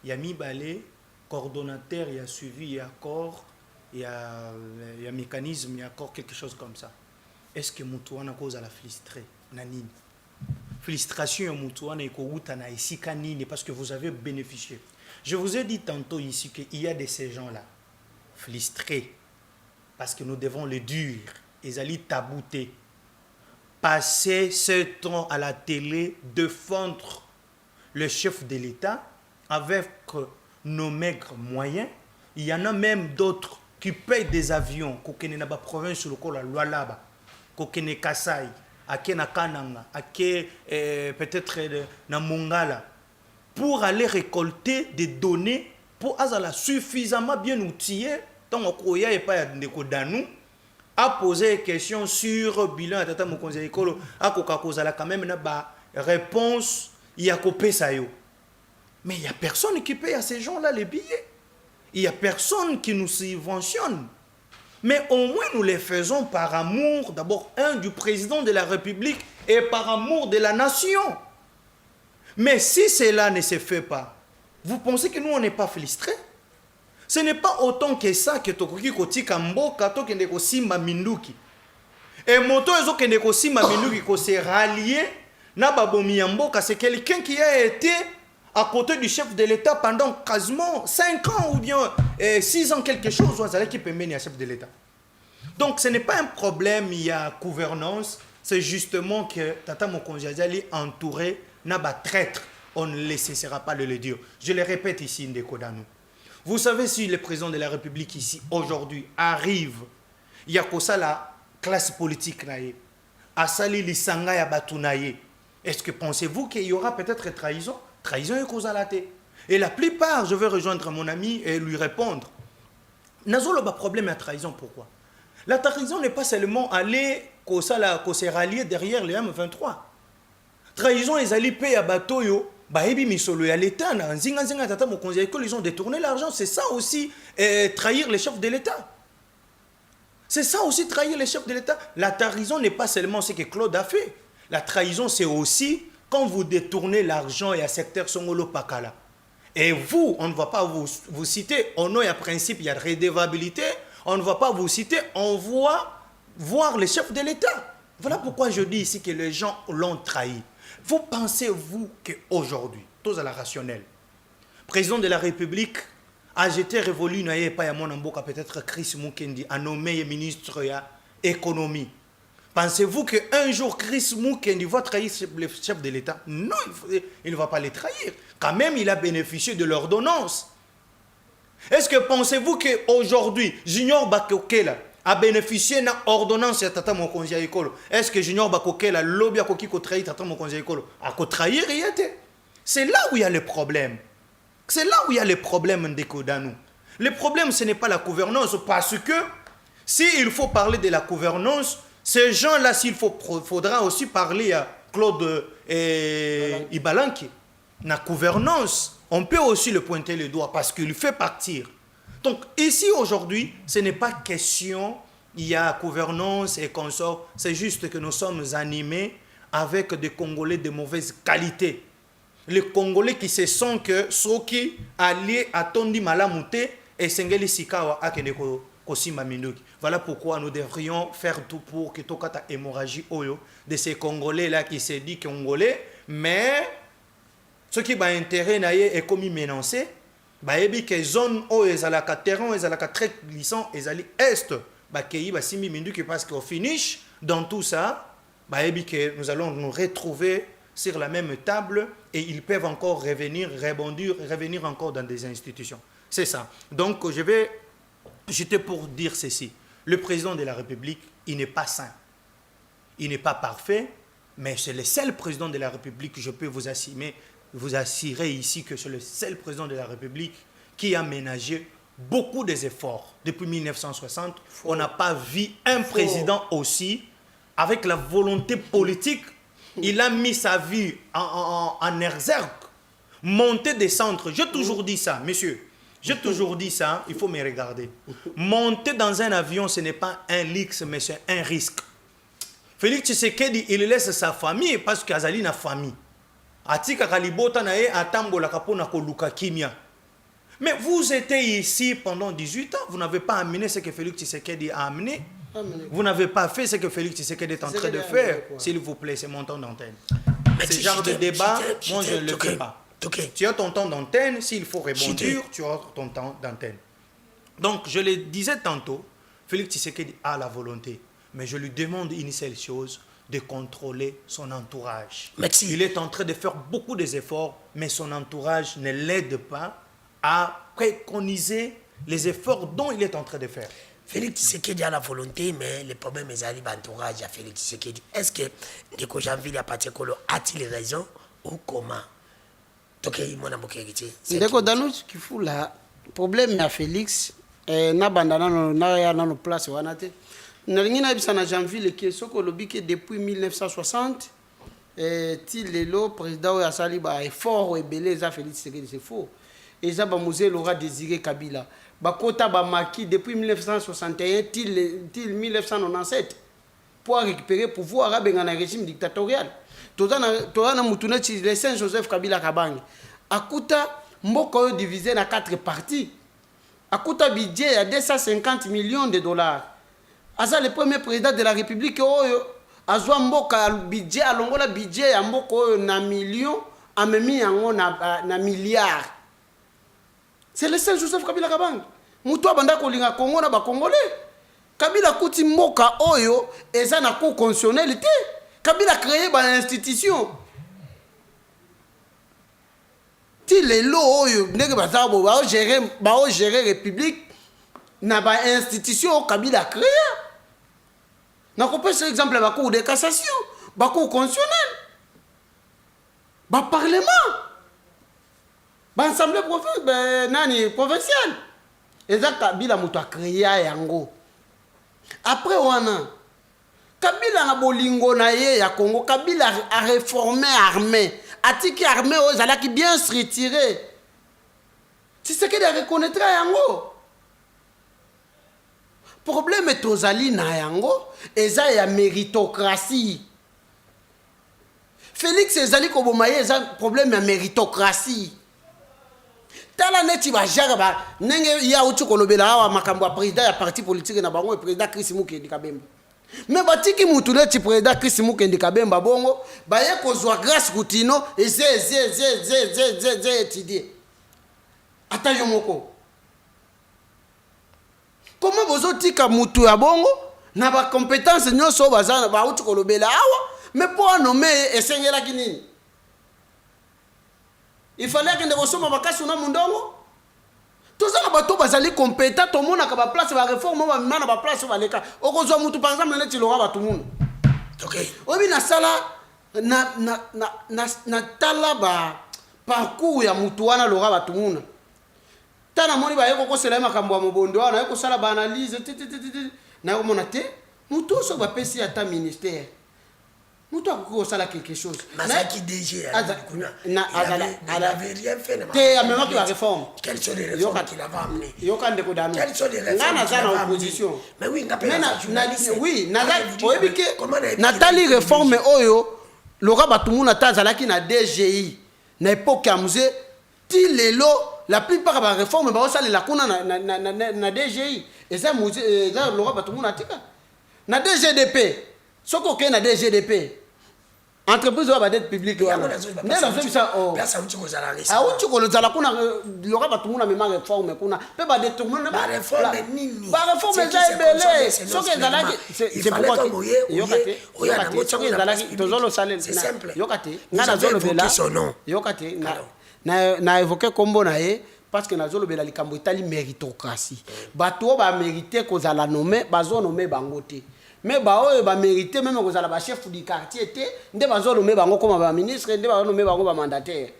Il y a Mibale, coordonnateur, il y a suivi, il y a accord, il y a mécanisme, il y a accord, quelque chose comme ça. Est-ce que Moutouana cause à la filistrée? Nanine. Filistration Moutouana et Koutana et Sikanine parce que vous avez bénéficié. Je vous ai dit tantôt ici qu'il y a de ces gens-là. Filistrés, parce que nous devons le dire, ils allaient tabouter, passer ce temps à la télé, défendre le chef de l'État avec nos maigres moyens. Il y en a même d'autres qui payent des avions, qui sont dans la province sur le col à Lualaba, qui sont à Kassai, à Kananga, à peut-être dans Mongala, pour aller récolter des données pour Azala suffisamment bien outillé, tant qu'on y a pas de Danou, à poser des questions sur le bilan de Tata Mokonzi Ekolo, à Coca-Cola, quand même, na réponse, il y a copé ça yo. Mais il n'y a personne qui paye à ces gens-là les billets. Il n'y a personne qui nous subventionne. Mais au moins nous les faisons par amour, d'abord, du président de la République et par amour de la nation. Mais si cela ne se fait pas, vous pensez que nous, on n'est pas frustrés? Ce n'est pas autant que ça que Tokoki Kotika Mboka, Tokendeko Simba Minduki. Et Moto Ezokendeko Simba Minduki, qui s'est rallié, Nababomi Mboka, c'est quelqu'un qui a été à côté du chef de l'État pendant quasiment 5 ans ou bien 6 ans, quelque chose, qui peut mener à chef de l'État. Donc ce n'est pas un problème, il y a gouvernance, c'est justement que Tata Mokonzi Azali entouré Naba traître. On ne laissera pas de le dire. Je le répète ici, Ndeko Danou. Vous savez, si le président de la République ici, aujourd'hui, arrive, il y a que ça la classe politique, à Sali Lisanga ya Batunaye, est-ce que pensez-vous qu'il y aura peut-être trahison? Trahison est cause à la tête. Et la plupart, je vais rejoindre mon ami et lui répondre. Nazolo a problème à trahison, pourquoi? La trahison n'est pas seulement aller qu'on se rallier derrière les M23. Trahison, ils allaient payer à Batoyo. Ils ont détourné l'argent. C'est ça aussi trahir les chefs de l'État. C'est ça aussi trahir les chefs de l'État. La trahison n'est pas seulement ce que Claude a fait. La trahison, c'est aussi quand vous détournez l'argent et à secteur Songolo Pakala. Et vous, on ne va pas vous citer. Au nom et à principe, il y a redevabilité. On ne va pas vous citer. On va voir les chefs de l'État. Voilà pourquoi je dis ici que les gens l'ont trahi. Vous pensez-vous qu'aujourd'hui, tous à la rationnelle, président de la République a jeté révolu n'ayez pas à mon amboka peut-être Chris Mukendi a nommé ministre de l'économie. Pensez-vous qu'un jour Chris Mukendi va trahir le chef de l'État? Non, il ne va pas les trahir. Quand même, il a bénéficié de l'ordonnance. Est-ce que pensez-vous qu'aujourd'hui, Junior Bakokela a bénéficié de l'ordonnance de Tata Mokonzi Ekolo? Est-ce que Junior Bakokela, lobby a trahir Tata Mokonzi Ekolo? A trahir, c'est là où il y a le problème. C'est là où il y a le problème de Kodanou. Le problème, ce n'est pas la gouvernance, parce que s'il faut parler de la gouvernance, ces gens-là, faudra aussi parler à Claude Ibalanki. La gouvernance, on peut aussi le pointer le doigt parce qu'il fait partir. Donc ici aujourd'hui, ce n'est pas question, il y a gouvernance et consort, c'est juste que nous sommes animés avec des Congolais de mauvaise qualité. Les Congolais qui se sentent que ceux qui alliés à Tondi Malamute et Sengeli Sikawa Akeneko Kosima Minduki. Voilà pourquoi nous devrions faire tout pour que Tokata hémorragie Oyo de ces Congolais-là qui se disent Congolais, mais ce qui va intérêt est comme menacé. Baebi que zone où ezalaka terrain ezalaka très glissant ezali est bakei basimi minduki parce qu'au finish dans tout ça baebi que nous allons nous retrouver sur la même table et ils peuvent encore revenir encore dans des institutions. C'est ça. Donc j'étais pour dire ceci. Le président de la République, il n'est pas saint. Il n'est pas parfait, mais c'est le seul président de la République que je peux vous assurer ici que c'est le seul président de la République qui a ménagé beaucoup des efforts. Depuis 1960, on n'a pas vu un président aussi avec la volonté politique, il a mis sa vie en exergue. Monter, descendre. J'ai toujours dit ça, monsieur. J'ai toujours dit ça, il faut me regarder. Monter dans un avion, ce n'est pas un luxe, mais c'est un risque. Félix Tshisekedi, il laisse sa famille parce qu'il a une famille. Atika Kalibota nae atambola kapona koluka kimia. Mais vous étiez ici pendant 18 ans, vous n'avez pas amené ce que Félix Tshisekedi a amené. Vous n'avez pas fait ce que Félix Tshisekedi est en train de faire. S'il vous plaît, c'est mon temps d'antenne. Ce genre de débat, moi je ne le fais pas. Tu as ton temps d'antenne, s'il faut rebondir, tu as ton temps d'antenne. Donc, je le disais tantôt, Félix Tshisekedi a la volonté. Mais je lui demande une seule chose, de contrôler son entourage. Merci. Il est en train de faire beaucoup d'efforts, mais son entourage ne l'aide pas à préconiser les efforts dont il est en train de faire. Félix Tshisekedi a la volonté, mais le problème est avec l'entourage à Félix Tshisekedi. Est-ce que Ndeko Janvill a-t-il raison ou comment? Ndeko Danouche qui fout là, problème à Félix, na bandana na na place wanate. Nalingina bisa na Janvill qui soko lobi que depuis 1960 Tilelo président ya sali ba effort ebelé za Félix Tshisekedi c'est faux. Et ça ba musée l'aura désiré Kabila. Ba kota ba maki depuis 1961 til 1997 pour récupérer pouvoir à benga na régime dictatorial. Tozana mutune ci le Saint Joseph Kabila Kabange. Akuta mboko divisé na 4 parties. Akuta budget à 250 millions de dollars. Asa le premier président de la République oyo azwa mboka budget alongola budget ya mboka oyo na million amemi yango na milliard. C'est le Saint Joseph Kabila Kabange. Mutu abanda kolinga Congo na ba Congolais. Kabila kuti mboka oyo eza na cour constitutionnelle te. Kabila a créé une institution. Ti lelo oyo ndenge bazabo ba gérer république na ba institution Kabila a créé. Na ko pesa exemple ba cour de cassation, ba cour constitutionnelle, ba parlement, ba assemblée provinciale. Eza Kabila mutu a créé yango. Après wana Kabila na bolingo na ye ya Congo, Kabila a réformé l'armée. Atiki armée aux alaki bien se retirer. C'est ce qu'il reconnaîtra yango. Problème est tozali na yango, eza ya méritocratie. Félix ezali ko bomaye eza problème ya méritocratie. Tala neti ba jara ba nenge ya uti kolobela awa makambo ya président ya parti politique na bango président Chris Mukendi Kabemba. Mais batiki mutu neti président Chris Mukendi Kabemba bongo ba ye kozwa grâce routino et ze étudier. Ata yo moko. Comment vous tika mutu ya bongo na ba compétence nyonso bazana ba uti kolobela awa mais pour nommer esengela kinini? Il fallait que nous ressoumons ma casse sur mon mondongo. Tout ça, bateau bazali compétent, tout le monde a ba place, ba réforme, ba mana ba place, ba leka. Okozo mutu par exemple, net il aura ba tout le monde. OK. Obi na sala na tala ba parcours ya mutu wana lora ba tout le monde. Tana moni ba yeko ko sela makambo ya mobondo wana yeko sala ba analyse na ko monate mutu so ba pesi ata ministère. Mutu akoko sala quelque chose. Masaki DG il avait rien fait. Te amema la réforme. Quelles sont les réformes qu'il avait amenées? Yokande ko dano. Quelles sont les réformes qu'il avait opposition? Mais oui, oui, Nathalie réforme oyo Laura Batumuna tazalaki na DGI. Na époque ya musée ti lelo la plupart ba réforme ba osala la kuna na DGI. Et ça musée Laura Batumuna tika. Na DGDP. Soko ke na DGDP entreprise wa dette publique wana ndela zo bisa pesa uti ko zala resa uti ko zala kuna lora batumuna mema réforme kuna pe ba détournement ba réforme nini ba réforme za ebele soko ezala c'est pourquoi yokate oyana soko ezala tozolo salel c'est simple yokate ngana zolo bela yokate na évoquer kombo na ye parce que na zolo bela likambo itali méritocratie bato ba mériter ko zala nommer bazo nommer bangote. Mais bah oh bah mérité même que ça la chef du quartier était ndé bazo nommer bango comme ba ministre ndé bazo nommer bango ba mandataire.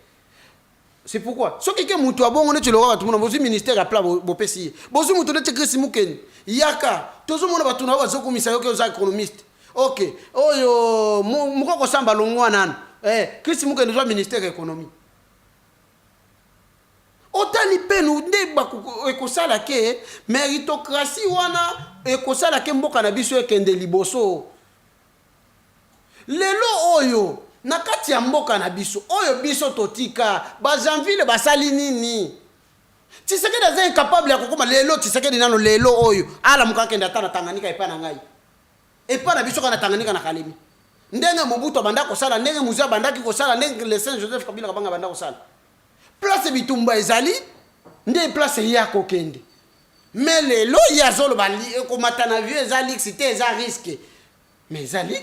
C'est pourquoi ce qui est mutu abongo ne tu le vois tout le monde bozi ministère appela bo pesi bozi mutu ne te Chris Mukendi yaka tozo mona batu na bazo commissaire que aux économistes ok oyo mukoko samba longwa nano Chris mukende zwa ministère économie otali penu nde ekosala ke méritocratie wana ekosala ke mboka na biso ekende liboso lelo oyo na kati ya mboka na biso oyo biso totika bajanvile basali nini Tshisekedi aza incapable ya kokoma lelo Tshisekedi nano lelo oyo ala mukakende ata na Tanganyika epa na ngai epa na biso kana Tanganyika na Kalemi ndenge Mobutu banda kosala ndenge Muzia bandaki kosala ndenge le Saint Joseph Kabila kabanga banda kosala place bitumba ezali nde place ya kokende mais lelo ya zolo bali komata na vieux ezali c'était eza risque mais ezali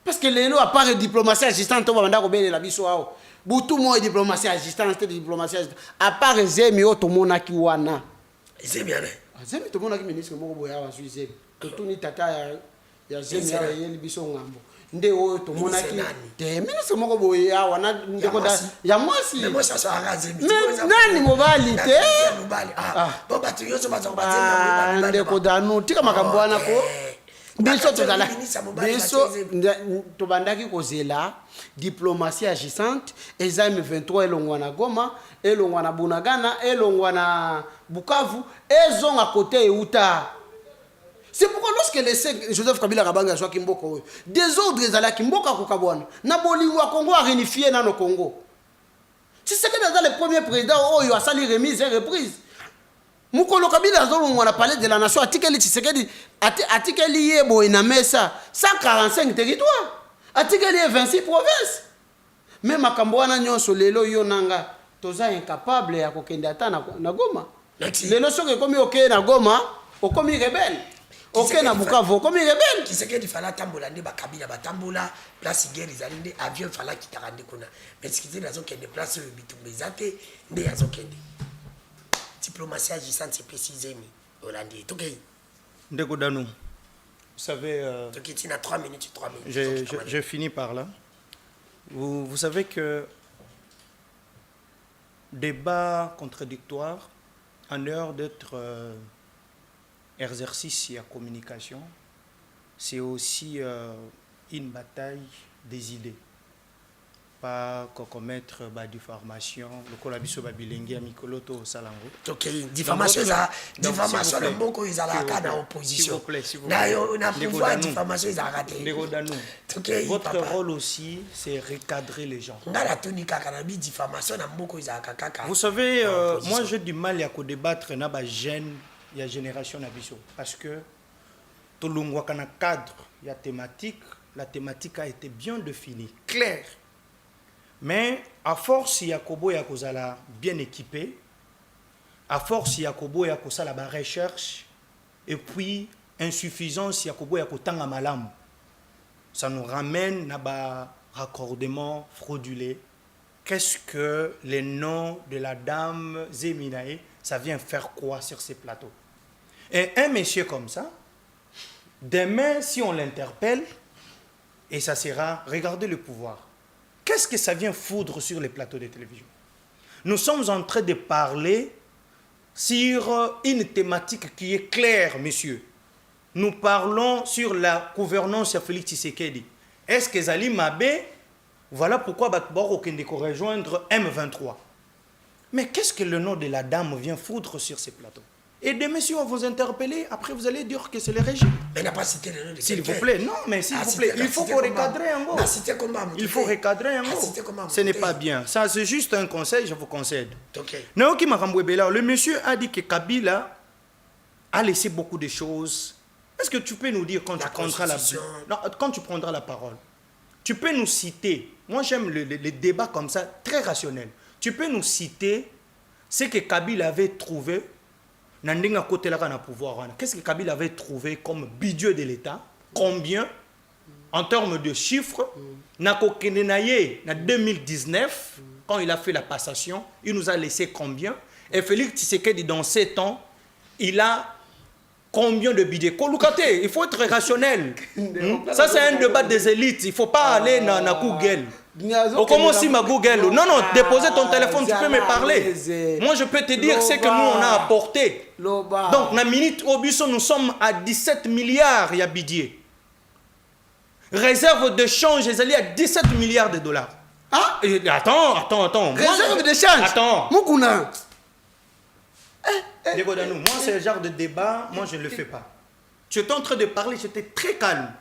parce que lelo à part diplomatie assistante to banda ko belela biso awo butu mo diplomatie assistante te diplomatie à part zemi oto monaki wana zemi ana zemi to monaki ministre moko boya wa zemi to tuni tata ya zemi ya yeli biso ngambo nde oyo to monaki te ministre moko boya wana ndeko da ya mwasi mais moi ça sera zemi nani mobali te mobali bo batu yoso bazo batenga ndeko danu tika makambo wana ko biso tozala biso tobandaki kozela diplomatie agissante eza M23 elongwa na Goma elongwa na Bunagana elongwa na Bukavu ezonga côté euta. C'est pourquoi lorsque le Joseph Kabila Kabanga soit Kimboko désordre ezalaki mboka kokabwana na bolingo ya Congo a réunifié na no Congo. C'est que dans le premier président oyo asali remise et reprise Mukolo Kabila azolongwa na palais de la nation atikeli Tshisekedi atikeli yebo ina mesa 145 territoires atikeli 26 provinces même makambo wana nyonso lelo yo nanga toza incapable ya kokende ata na Goma lelo soki komi oke na Goma okomi rebelle oke na Bukavu okomi rebelle Tshisekedi fala tambola nde bakabila batambola place guerre ezali nde avion fala kitakande kuna mais Tshisekedi azokende place bitumba ezate nde azokende diplomatie agissante c'est précisément Hollandais. Ndeko Danou, vous savez... Tu as 3 minutes, 3 minutes. Je finis par là. Vous savez que débat contradictoire, en dehors d'être exercice et communication, c'est aussi une bataille des idées. Pas commettre diffamation le colabiso babilengi ya mikoloto salango OK diffamation za diffamation le mboko izala kana opposition na yo na pouvoir diffamation za raté votre rôle aussi c'est recadrer les gens ngala tonika kana bi diffamation na mboko izala kaka vous savez moi j'ai du mal à débattre na ba jeune ya génération na biso parce que tolongwa kana cadre ya thématique la thématique a été bien définie claire. Mais à force Yakobo Yakozala bien équipé, à force Yakobo Yakosala la recherche, et puis insuffisance Yakobo Yakotanga malam, ça nous ramène à un raccordement fraudulé. Qu'est-ce que les noms de la dame Zeminae, ça vient faire quoi sur ces plateaux? Et un monsieur comme ça, demain si on l'interpelle, et ça sera, regardez le pouvoir. Qu'est-ce que ça vient foudre sur les plateaux de télévision? Nous sommes en train de parler sur une thématique qui est claire, monsieur. Nous parlons sur la gouvernance de Félix Tshisekedi. Est-ce que Zali Mabé, voilà pourquoi Batboro Kendeko rejoindre M23. Mais qu'est-ce que le nom de la dame vient foudre sur ces plateaux? Et demain, si on vous interpeller, après vous allez dire que c'est le régime. Mais n'a pas cité le nom de s'il vous plaît, non, mais s'il vous plaît, il faut recadrer un mot. Il faut recadrer un mot. Ce n'est pas bien. Ça, c'est juste un conseil, je vous concède. Le monsieur a dit que Kabila a laissé beaucoup de choses. Est-ce que tu peux nous dire quand tu prendras la parole, tu peux nous citer, moi j'aime les débats comme ça, très rationnels. Tu peux nous citer ce que Kabila avait trouvé. Qu'est-ce que Kabila avait trouvé comme budget de l'État? Combien? En termes de chiffres, en 2019, quand il a fait la passation, il nous a laissé combien? Et Félix Tshisekedi, dans 7 ans, il a combien de budget? Il faut être rationnel. Ça, c'est un débat des élites. Il ne faut pas aller dans Google. Comment si ma Google? Non, déposez ton téléphone, tu peux me parler. Moi, je peux te dire ce que nous, on a apporté. Donc, la minute au bus, nous sommes à 17 milliards, il y a budget. Réserve de change, ils allaient à 17 milliards de dollars. Ah? Attends. Réserve de change. Attends. Moukouna. Moi, c'est le genre de débat, moi, je ne le fais pas. Tu étais en train de parler, j'étais très calme.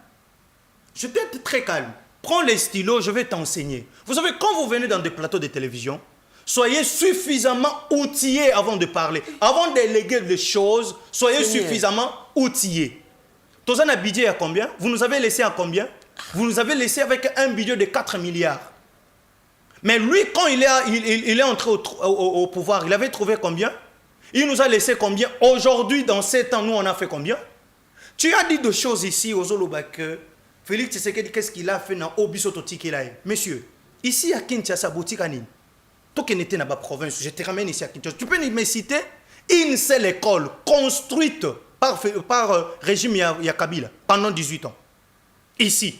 Prends les stylos, je vais t'enseigner. Vous savez, quand vous venez dans des plateaux de télévision, soyez suffisamment outillés avant de parler. Avant de léguer les choses, soyez suffisamment outillés. Tozan a budget à combien? Vous nous avez laissé à combien? Vous nous avez laissé avec un budget de 4 milliards. Mais lui, quand il est entré au pouvoir, il avait trouvé combien? Il nous a laissé combien? Aujourd'hui, dans 7 ans, nous, on a fait combien? Tu as dit deux choses ici aux Zoloba que Félix Tshisekedi, qu'est-ce qu'il a fait dans Obisoto Tikilaï? Monsieur, ici à Kinshasa, Boutikani, toi qui n'étais dans la province, je te ramène ici à Kinshasa. Tu peux me citer une seule école construite par régime Yakabila pendant 18 ans. Ici.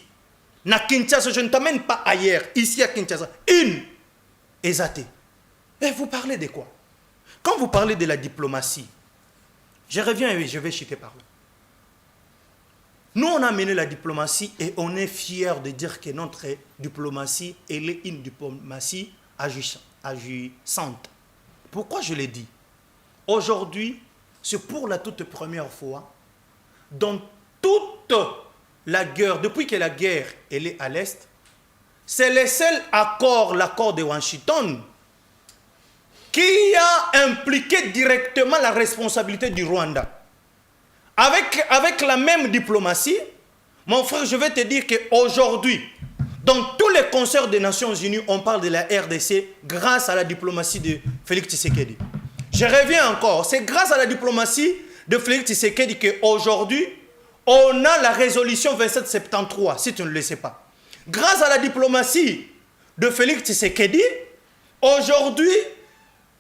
Na Kinshasa, je ne t'amène pas ailleurs. Ici à Kinshasa. Une. Esaté. Et vous parlez de quoi? Quand vous parlez de la diplomatie, je reviens et je vais chuter par là. Nous, on a mené la diplomatie et on est fiers de dire que notre diplomatie, elle est une diplomatie agissante. Pourquoi je l'ai dit? Aujourd'hui, c'est pour la toute première fois, dans toute la guerre, depuis que la guerre elle est à l'Est, c'est le seul accord, l'accord de Washington, qui a impliqué directement la responsabilité du Rwanda. Avec la même diplomatie, mon frère, je vais te dire qu'aujourd'hui, dans tous les concerts des Nations Unies, on parle de la RDC grâce à la diplomatie de Félix Tshisekedi. Je reviens encore, c'est grâce à la diplomatie de Félix Tshisekedi qu'aujourd'hui, on a la résolution 2773, si tu ne le sais pas. Grâce à la diplomatie de Félix Tshisekedi, aujourd'hui,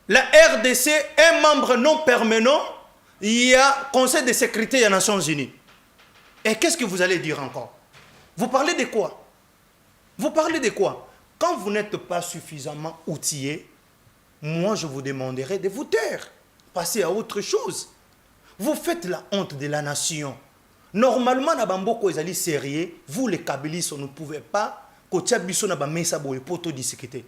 la RDC est membre non permanent. Il y a Conseil de sécurité des Nations Unies. Et qu'est-ce que vous allez dire encore? Vous parlez de quoi? Vous parlez de quoi? Quand vous n'êtes pas suffisamment outillé, moi je vous demanderai de vous taire. Passez à autre chose. Vous faites la honte de la nation. Normalement, na bamboko ezali sérieux, vous les Kabylistes, on ne pouvez pas kotia biso na ba mesa boye poto discuter.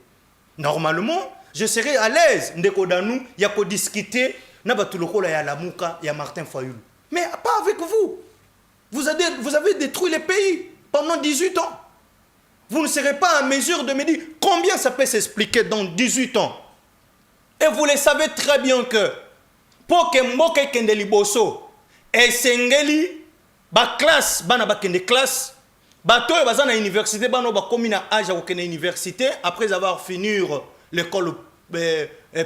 Normalement, je serais à l'aise ndeko danou ya ko discuter na batulokola ya Lamuka ya Martin Fayulu. Mais pas avec vous. Vous avez détruit le pays pendant 18 ans. Vous ne serez pas en mesure de me dire combien ça peut s'expliquer dans 18 ans. Et vous le savez très bien que pour que Mboka kende liboso et sengeli ba classe bana ba kende classe bato baza na université bano ba komi na âge ya kende université après avoir fini l'école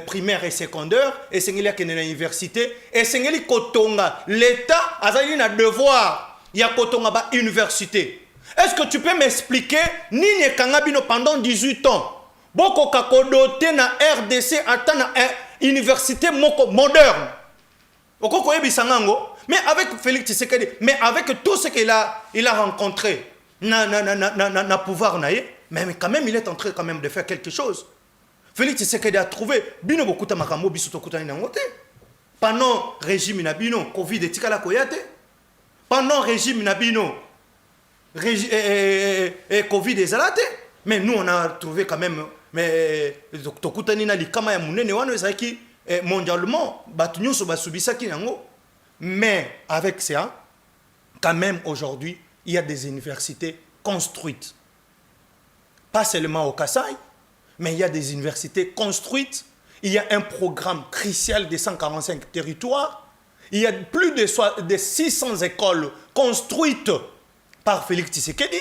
primaire et secondaire et sengeli a kende na université et sengeli kotonga l'état azali na devoir ya kotonga ba université. Est-ce que tu peux m'expliquer nini kangabino pendant 18 ans boko kakodote na RDC ata na université moko moderne okoko yebisangango? Mais avec Félix Tshisekedi, mais avec tout ce qu'il a rencontré, na pouvoir naïe, mais quand même il est en train quand même de faire quelque chose. Félix Tshisekedi a trouvé bino bokuta makambo biso tokutani na ngote. Pendant régime na bino Covid etikala koyate. Pendant régime na bino Covid ezalate. Mais nous on a trouvé quand même mais tokutani na likama ya munene wana ezaki mondialement batunyo so basubisaki nango. Mais avec ça, quand même aujourd'hui, il y a des universités construites. Pas seulement au Kasaï, mais il y a des universités construites. Il y a un programme crucial de 145 territoires. Il y a plus de 600 écoles construites par Félix Tshisekedi.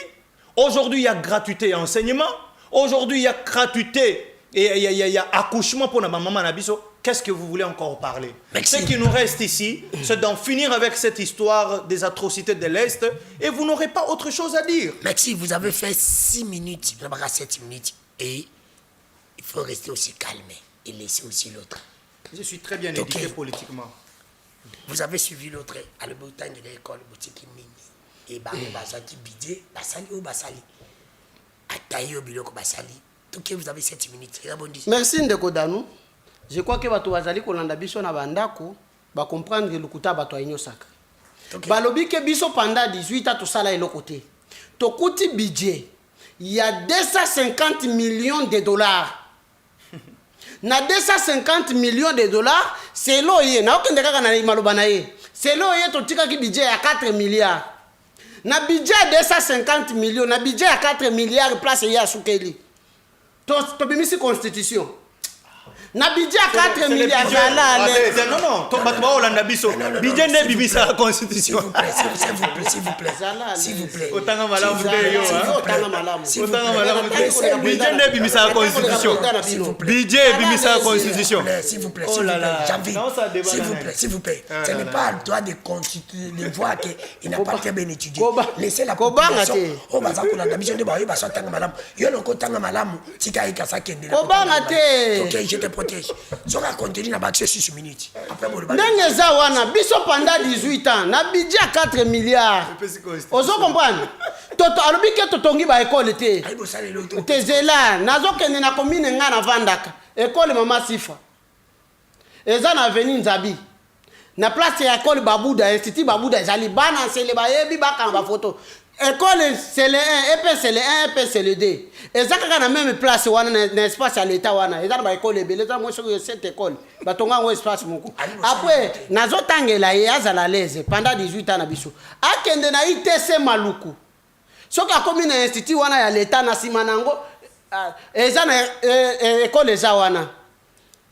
Aujourd'hui, il y a gratuité et enseignement. Aujourd'hui, il y a gratuité et il y a accouchement pour ma maman Nabiso. Qu'est-ce que vous voulez encore parler? Ce qui nous reste ici, c'est d'en finir avec cette histoire des atrocités de l'Est et vous n'aurez pas autre chose à dire. Maxime, vous avez fait 6 minutes, 7 minutes et il faut rester aussi calme et laisser aussi l'autre. Je suis très bien éduqué politiquement. Vous avez suivi l'autre à le boutin de l'école, boutique Mini. Et Bazaki Bidé, Basali ou Basali. Ataï au biloko Basali. Donc vous avez 7 minutes. Merci Ndeko Danou. Je crois que bato bazali kolanda biso na bandako ba comprendre lukuta bato ayinyo saka. Balobi ke biso pendant 18 ans to sala eloko te. Tokuti budget. Il y a 250 millions de dollars. Na 250 millions de dollars, c'est l'oye. Na aucun dégât na malobanaye. C'est l'oye totika ki budget à 4 milliards. Na budget à 250 millions, na budget à 4 milliards place ya soukeli. To bimisi constitution. Na budget à 4 milliards non non, to batba Olanda biso. Budget ne bimisa la constitution. S'il vous plaît. Otanga malamu te yo. Otanga malamu te. Budget ne bimisa la constitution. Budget bimisa la constitution. S'il vous plaît. S'il vous plaît. Ce n'est pas à toi de constituer de voir qu'il n'a pas très bien étudié. Laissez la population. Oh baza Olanda biso de ba yo baso tanga malamu. Yo loko tanga malamu. Tika ikasa kende. OK, je te protège. Si on a continué, on a battu 6 minutes. Après, Ndenge za wana, biso pendant 18 ans, na budget à 4 milliards. Ozo comprendre? Toto alobi ke totongi ba école te. Tezela, nazo kende na commune nga na Vandaka. École Mama Sifa. Eza na avenue Nzabi. Na place ya école Babouda, Institut Babouda, ezali bana sele ba yebi ba kan ba photo. École c'est le 1, EP c'est le 1, EP c'est le 2. Et ça quand même même place wana na espace à l'état wana. Et ça ba école ebele ça moi sur cette école. Ba tonga ngo espace moko. Après nazo tangela ye azala leze pendant 18 ans na biso. Akende na ITC Maluku. Soka komi na institut wana ya l'état na simanango eza na école eza wana.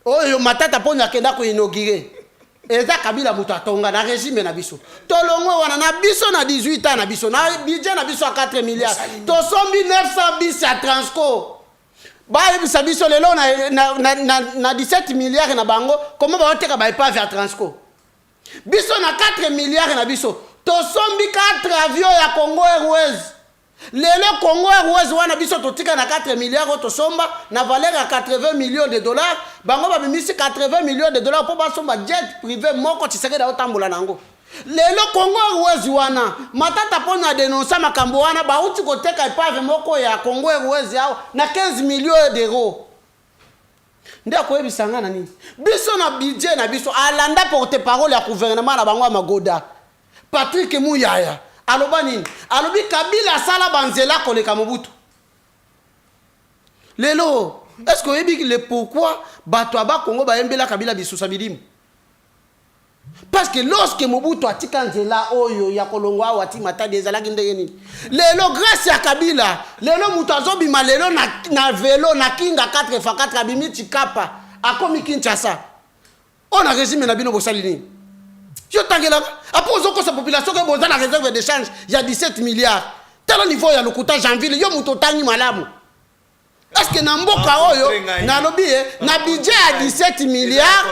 Oyo matata pona kenda ko inaugurer. Eza Kabila mutatonga na régime na biso. Tolongwe wana na biso na 18 ans na biso. Na budget na biso à 4 milliards. To sombi 900 bis à Transco. Ba yebisa biso lelo na 17 milliards na bango. Comment ba oteka ba pas vers Transco? Biso na 4 milliards na biso. To sombi 4 avions ya Congo Airways. Lelo Congo Airways wana biso totika na 4 milliards to somba na valeur à 80 millions de dollars. Bango ba bimisi 80 millions de dollars pour ba somba jet privé moko tseke da otambola nango. Lelo Congo Airways wana matata pona dénoncer makambo wana ba uti koteka ipave moko ya Congo Airways yao na 15 millions d'euros. Ndia ko ebisanga na nini? Biso na budget na biso alanda porte parole ya gouvernement na bango Magoda. Patrick Muyaya aloba nini? Alobi Kabila sala banzela koleka Mobutu. Lelo, est-ce que vous le pourquoi Batouaba Congo ba embela Kabila bisusa bidimu? Parce que lorsque Mobutu atika nzela oyo ya kolongwa wati matadi ezalaki ndenge nini? Lelo grâce à Kabila, lelo mutu azobima lelo na vélo na kinga 4x4 abimi Chikapa akomi Kinshasa. On a régime na bino bosali nini? Je t'engage. Après, on a sa population qui a la réserve d'échange, il y a 17 milliards. Tel niveau, il y a le coûtage en ville, il y a un malamu. Est-ce que Namboka Oyo, na lobby, na budget à 17 milliards?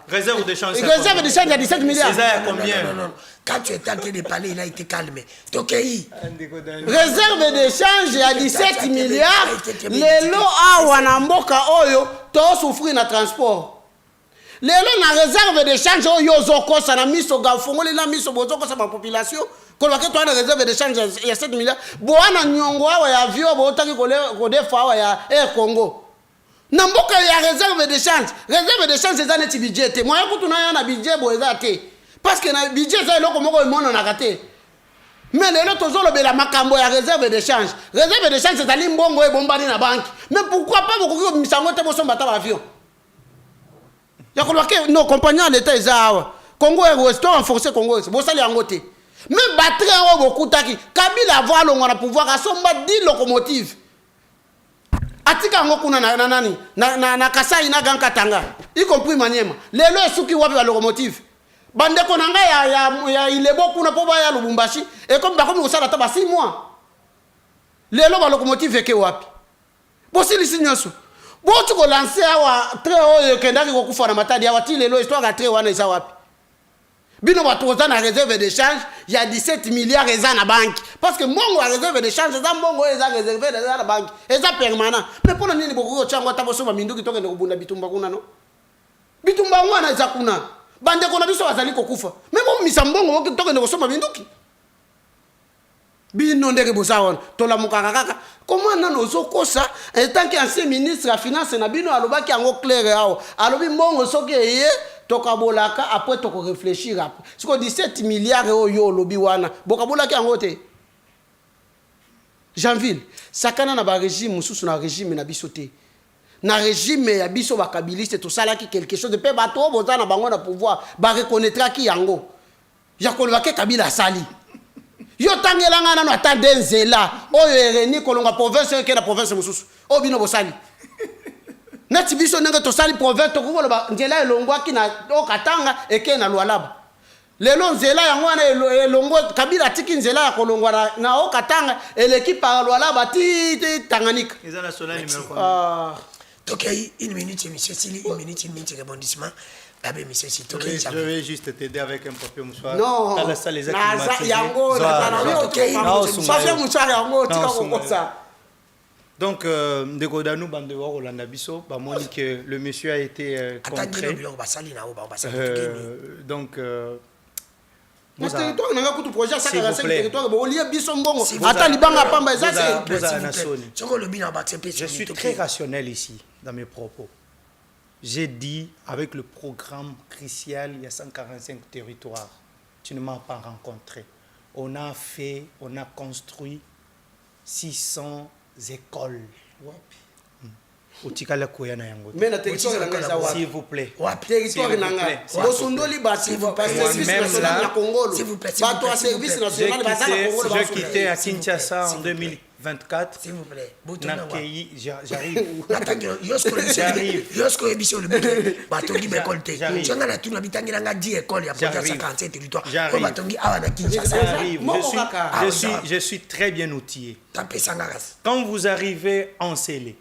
Réserve d'échange. Réserve d'échange, il y a 17 milliards. Combien? Quand tu étais en train de parler, il a été calme. Donc, réserve d'échange, il y a 17 milliards. Les lots à Wanamboka Oyo, tout souffrir dans le transport. Lelo na réserve d'échange oyo zokosa na miso gafongoli na miso bozoko sa population ko ba ke to na réserve d'échange ya 7 milliards boana nyongo awa ya avion botaki ko defa awa ya Air Congo na mboka ya réserve d'échange eza neti budget te moya kutu na na budget bo eza te parce que na budget za eloko moko emono na kate mais lelo tozolobela makambo ya réserve d'échange ezali mbongo ebombani na banque mais pourquoi pas beaucoup misango te bosomba ta avion. Nos compagnons l'État ils ont Congo Airways to renforcer Congo Airways bosali yango te même batterie en beaucoup taki Kabila avoir le pouvoir asomba 10 locomotives atika ngo kuna na nani na Kasai na Gankatanga y compris Maniema lelo esuki wapi ba locomotive bande ko nanga ya ilebo kuna po ba ya Lubumbashi et comme ba comme osala ta ba 6 mois lelo ba locomotive ke wapi bosili sinyoso. Bon, tu peux lancer un très haut que d'aller au Koufana Matadi, à Tilelo, histoire à très haut, et ça va. Bino va trouver dans la réserve d'échange, il y a 17 milliards dans la banque. Parce que mon réserve d'échange, c'est un bon réserve dans la banque. Et ça permanent. Mais pour nous, il y a beaucoup de gens qui ont besoin de Minduki, qui ont besoin de Bitumba. Bitumba, on a Zakuna. Bande qu'on a besoin de Zali Kokufa. Mais bon, Missambon, qui ont besoin de Minduki. Bino ndeke bosawana tola mukakaka comment nano zokosa tant qu'ancien ministre la finance na bino alobaki yango clair yao alobi mbongo soki eye tokabolaka après toko réfléchir après siko 17 milliards oyo lobi wana bokabolaki yango te Janville, sakana na ba régime mususu na régime na bisoté. Na régime ya biso ba kabiliste tout ça là qui quelque chose de pe bato boza na bango na pouvoir ba reconnaître ki yango. Ya kolwa ke Kabila sali. Yo tangelanga na no atande nzela. Oyo ereni kolonga province ke na province mususu. Obino bosali. Nati biso nenge to sali province to koloba nzela elongwa ki na okatanga eke na Lualaba. Lelo nzela yango na elongo Kabila tiki nzela ya kolongwa na okatanga eleki par Lualaba ti Tanganyika. Ezala sola numéro. Donc, une minute, monsieur Sili, une minute rebondissement. Monsieur Sili, je vais juste t'aider avec un papier mouchoir. Non, donc, Ndeko Danou Bandewa Rolanda Bisso, moni que le monsieur a été contraint. Donc, vous je suis très rationnel ici dans mes propos. J'ai dit avec le programme crucial, il y a 145 territoires. Tu ne m'as pas rencontré. On a construit 600 écoles. S'il vous plaît. Je quittais à Kinshasa en 2024. S'il vous plaît. J'arrive. Je suis très bien outillé. Quand vous arrivez en Célé,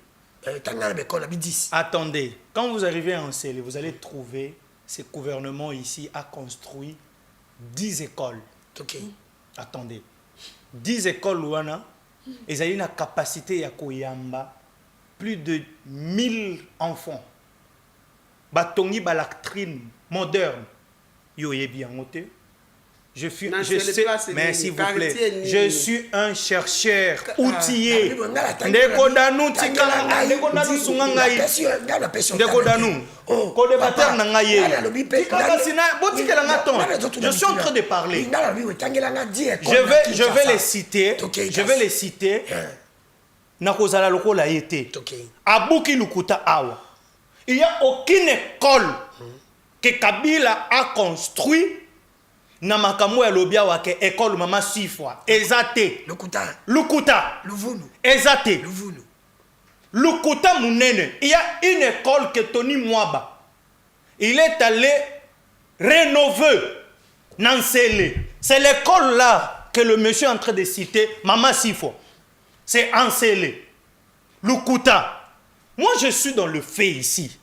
attendez, quand vous arrivez en Célé, vous allez trouver ce gouvernement ici a construit 10 écoles. Attendez, 10 écoles Luana, ils ont une capacité à Koyamba, plus de 1000 enfants. Batongi balactrine moderne, yoye bien moté. Je suis, mais s'il vous plaît, je suis un chercheur outillé. Ndeko Danou tikala, Ndeko Danou sungangai, Ndeko Danou, co-débatteur nangaye. Je suis en train de parler. Je vais les citer. Je vais les citer. Nakozala lokola yete. Abuki Lukuta Awa. Il n'y a aucune école que Kabila a construit. Na makambo ya lobia wake école mama 6 fois ezate Lukuta Luvunu ezate Luvunu Lukuta munene. Il y a une école que Tony Mwaba il est allé rénover Nansele. C'est l'école là que le monsieur est en train de citer mama 6 fois. C'est Ansele Lukuta. Moi je suis dans le fait ici.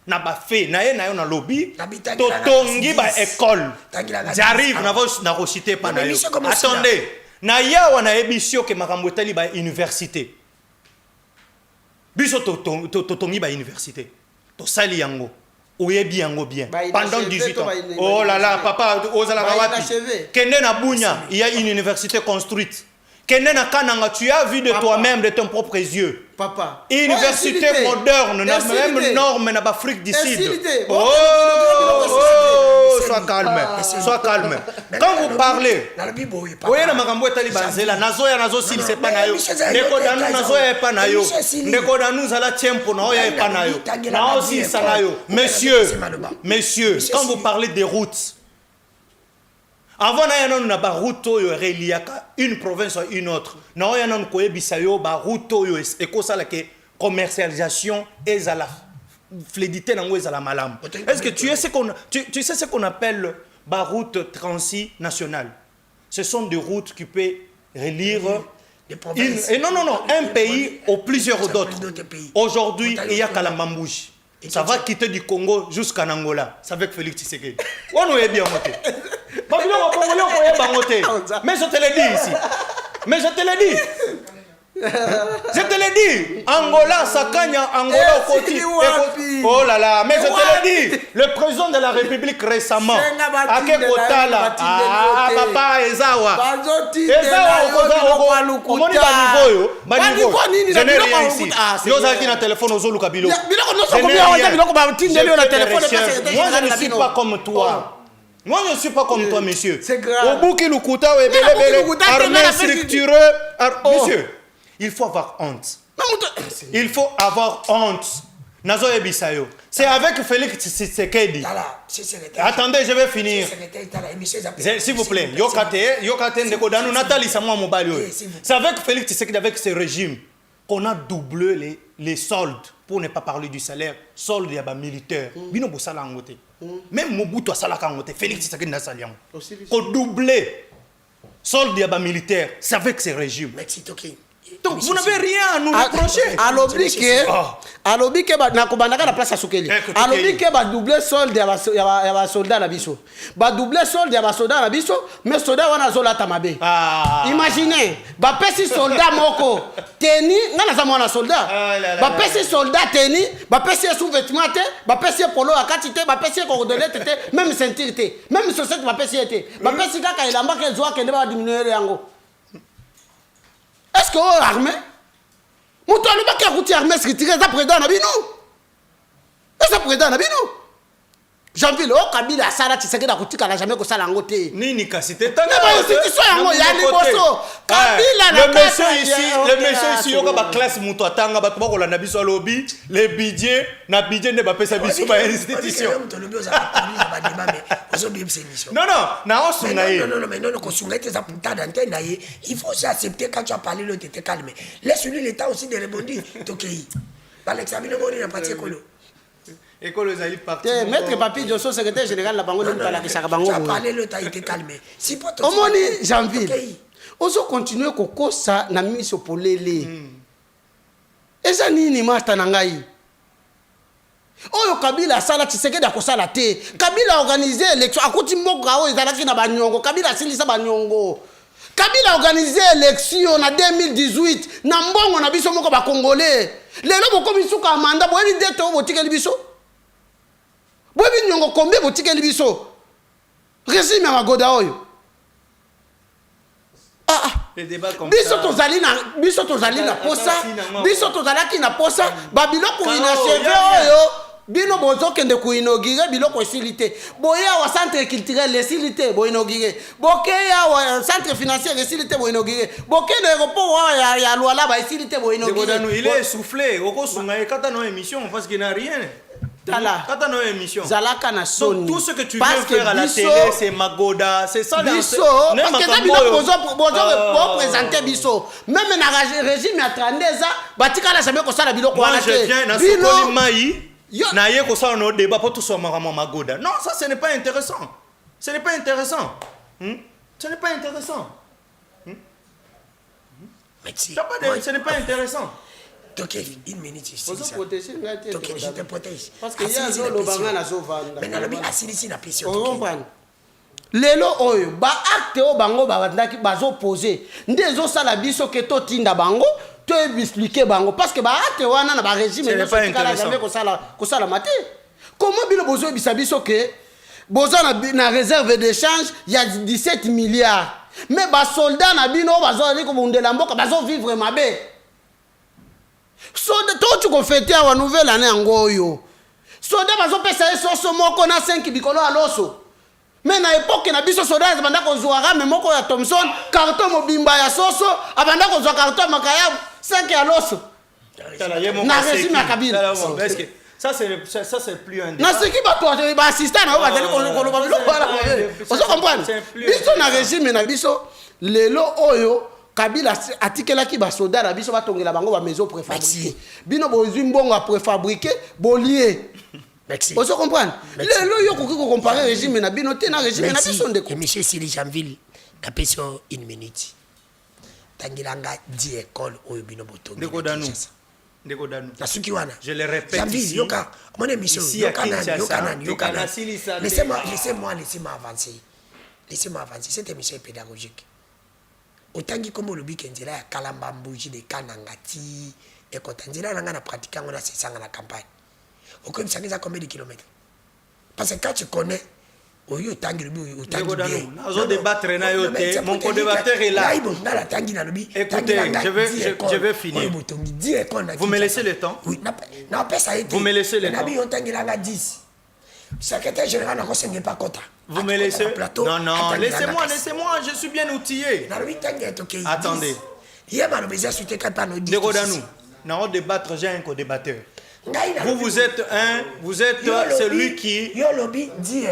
Na ba fait na ye na yo na lobby totongi ba école j'arrive na reciter pas na yo attendez na ya wana ebisio ke makambo etali ba université biso totongi ba université to sali yango oyebi yango bien pendant 18 ans. Oh là là papa ozala wapi kende na bunya il y a une université construite. Kende na Kananga, tu as vu de toi-même de ton propre yeux. Papa. Université moderne, la même norme dans l'Afrique du Sud. Oh, sois calme, sois calme. Quand vous parlez, voyez la makambo talibanzela, nazo ya nazo sil c'est pas nayo. Ndeko Danou nazo ya pas nayo. Ndeko Danou zala tempo na ya pas nayo. Na aussi sanayo. Messieurs, quand vous parlez des routes, avant on a route reliaka une province à une autre. Na on koye bisayo ba route yo et ko ça la que commercialisation et la fluidité nango ezala malam. Est-ce que tu sais ce qu'on appelle ba route transnationale? Ce sont des routes qui peuvent relire un pays aux plusieurs d'autres. Aujourd'hui, il y a Kalambambouche. Ça va quitter du Congo jusqu'à Angola. C'est avec Félix Tshisekedi. On est bien monté. Mais je te l'ai dit ici. Mais je te l'ai dit. Je te l'ai dit. Angola, Sakanya, Angola, Koti. Oh là là, mais je te l'ai dit. Le président de la République récemment, Ake Kotala, papa Ezawa. Ezawa, je n'ai rien ici. Yosa qui na téléphone aux Zulu Kabilo. Moi, je ne suis pas comme toi. Moi, je ne suis pas comme toi, monsieur. C'est grave. Au Bouki Lukuta, armée structurée. Monsieur, Il faut avoir honte. Il faut avoir honte. Nazo Ebisayo. C'est avec Félix Tshisekedi. Attendez, je vais finir. S'il vous plaît. Yokate Ndekodanu Nathalie Samoa Mobile. C'est avec Félix Tshisekedi, avec ce régime, qu'on a doublé les soldes. Pour ne pas parler du salaire, solde y a des militaires. Bino Boussala Angote. Même Mobutu a Salaka Angote. Félix Tshisekedi n'a Saliam. Qu'on doublé solde y a des militaires. C'est avec ce régime. Donc vous n'avez rien à nous reprocher. Alobi ke na kobandaka na place à Sokeli. Alobi ke ba doubler solde ya ba soldat na biso. Ba doubler solde ya ba soldat na biso, mais soldat wana zola tamabe. Imaginez, ba pesi soldat moko teni, ngana za mwana soldat. Ba pesi soldat teni, ba pesi sous-vêtement te, ba pesi polo akati te, ba pesi cordonnette te, même ceinture te, même chaussette ba pesi te. Ba pesi kaka ilamba ke zoa kende ba diminuer yango. Est-ce que vous êtes armé? Vous êtes armé, c'est que vous êtes président de nous. Est-ce que vous êtes président de nous? Jean-Ville, oh, Kabila, Sala, tu sais que la boutique n'a jamais que ça l'a ngoté. Ni c'était tant que le monsieur ici, il y a une classe mouton tanga, la nabiso lobby, les budgets, na budget ne va pas sa biso ba institution. Non, na osungaye. Non, mais non, kosungaye tes apunta d'antenne naye. Il faut aussi accepter quand tu as parlé l'autre t'es calme. Laisse-lui le temps aussi de répondre. Tokei. Alexandre Moni n'a pas de colo. Maître Papi Josso, secrétaire général de la Bango, tu as parlé le temps, il était calmé. Si pas toi. Omoni Janvier. Ozo continuer koko sa na miso polele. Eza nini masta nangai. Oyo Kabila sala Tshisekedi akosala te. Kabila organisé élection akuti mboka o ezalaki na banyongo. Kabila silisa banyongo. Kabila organisé élection en 2018 na mbongo na biso moko ba congolais. Lelo boko misuka manda bo ebi deto botikeli biso. Bobi nyongo combien botikeli biso. Régime ya goda oyo. Biso tozali na posa, biso tozalaki na posa, babiloko inacheve oyo, bino bozo kende ku inaugurer biloko esilité. Boya wa centre culturel esilité bo inaugurer. Bokeya wa centre financier esilité bo inaugurer. Bokende aéroport ya Luala ba esilité bo inaugurer. Il est essoufflé, oko sunga kata no émission parce qu'il n'a rien. Kata no émission. Zalaka na soni. Tout ce que tu viens faire à la télé, c'est Magoda, c'est ça. Biso, parce que ça bozo présenter biso. Même na régime à 32 ans, batika la jamais ko sala biloko wana te. Moi je viens na sokoli mai. Na ye ko sala no débat pour tout ça Magoda. Non, ça ce n'est pas intéressant. Ce n'est pas intéressant. Ce n'est pas intéressant. Ce n'est pas intéressant. Donc, une minute ici. Donc, je te protège. Parce que y a un lobanga na zovanda. Mais na assilisi na pression. Lelo oyo ba acte o bango ba ndaki bazo poser. Ndezo sala biso ke to tinda bango, to expliquer bango parce que ba acte wana na ba régime ne pas intéressant. Ko sala maté. Comment bilo bozo biso ke bozo na réserve d'échange il y a 17 milliards. Mais ba soldat na bino bazo ali ko bundela mboka bazo vivre mabe. So de tu confete à la nouvelle année en goyo. So de bazo pesa soso moko na 5 bikolo aloso. Mais na époque na biso soda abanda ko zoara me moko ya Thomson carton mobimba ya soso abanda ko zo carton makaya 5 aloso. Na régime ya Kabila. Ça c'est plus un débat. Na ce qui va toi ba assistant na ba tali ko lo ba. Vous comprenez? Biso na régime na biso lelo oyo Kabila atikelaki ba soda na biso batongela bango ba maison préfabriquée. Bino bozwi mbongo a préfabriqué bolier. Merci. Vous comprenez? Lelo yo ko comparer régime na bino te na régime na biso ndeko. Monsieur Sili Janvier, na peso une minute. Tangilanga 10 écoles oyo bino botongi. Ndeko danu. Nasuki wana. Je le répète Janvier, ici. Yoka, mon émission, Yoka. Laissez-moi avancer. Laissez-moi avancer. Cette émission est pédagogique. Autant que comme le bikenzela ya kalamba mbuji de kanangati et kotanzela nanga na pratiquer on a 600 dans la campagne. Aucun ça ça combien de kilomètres? Parce que quand tu connais oyo tangi lubi oyo tangi bien. Nazo débattre na yote mon co-débatteur est là. Écoutez, je vais finir. Vous me laissez le temps? Oui, non pas ça été. Vous me laissez le temps? Nabi on tangi langa 10. Secrétaire général n'a pas quota. Vous me laissez? Non, laissez-moi, je suis bien outillé. Attendez. hier malobéza souté quand pas nous dit Ndeko Danou na débattre j'ai un co-débatteur. Vous êtes celui qui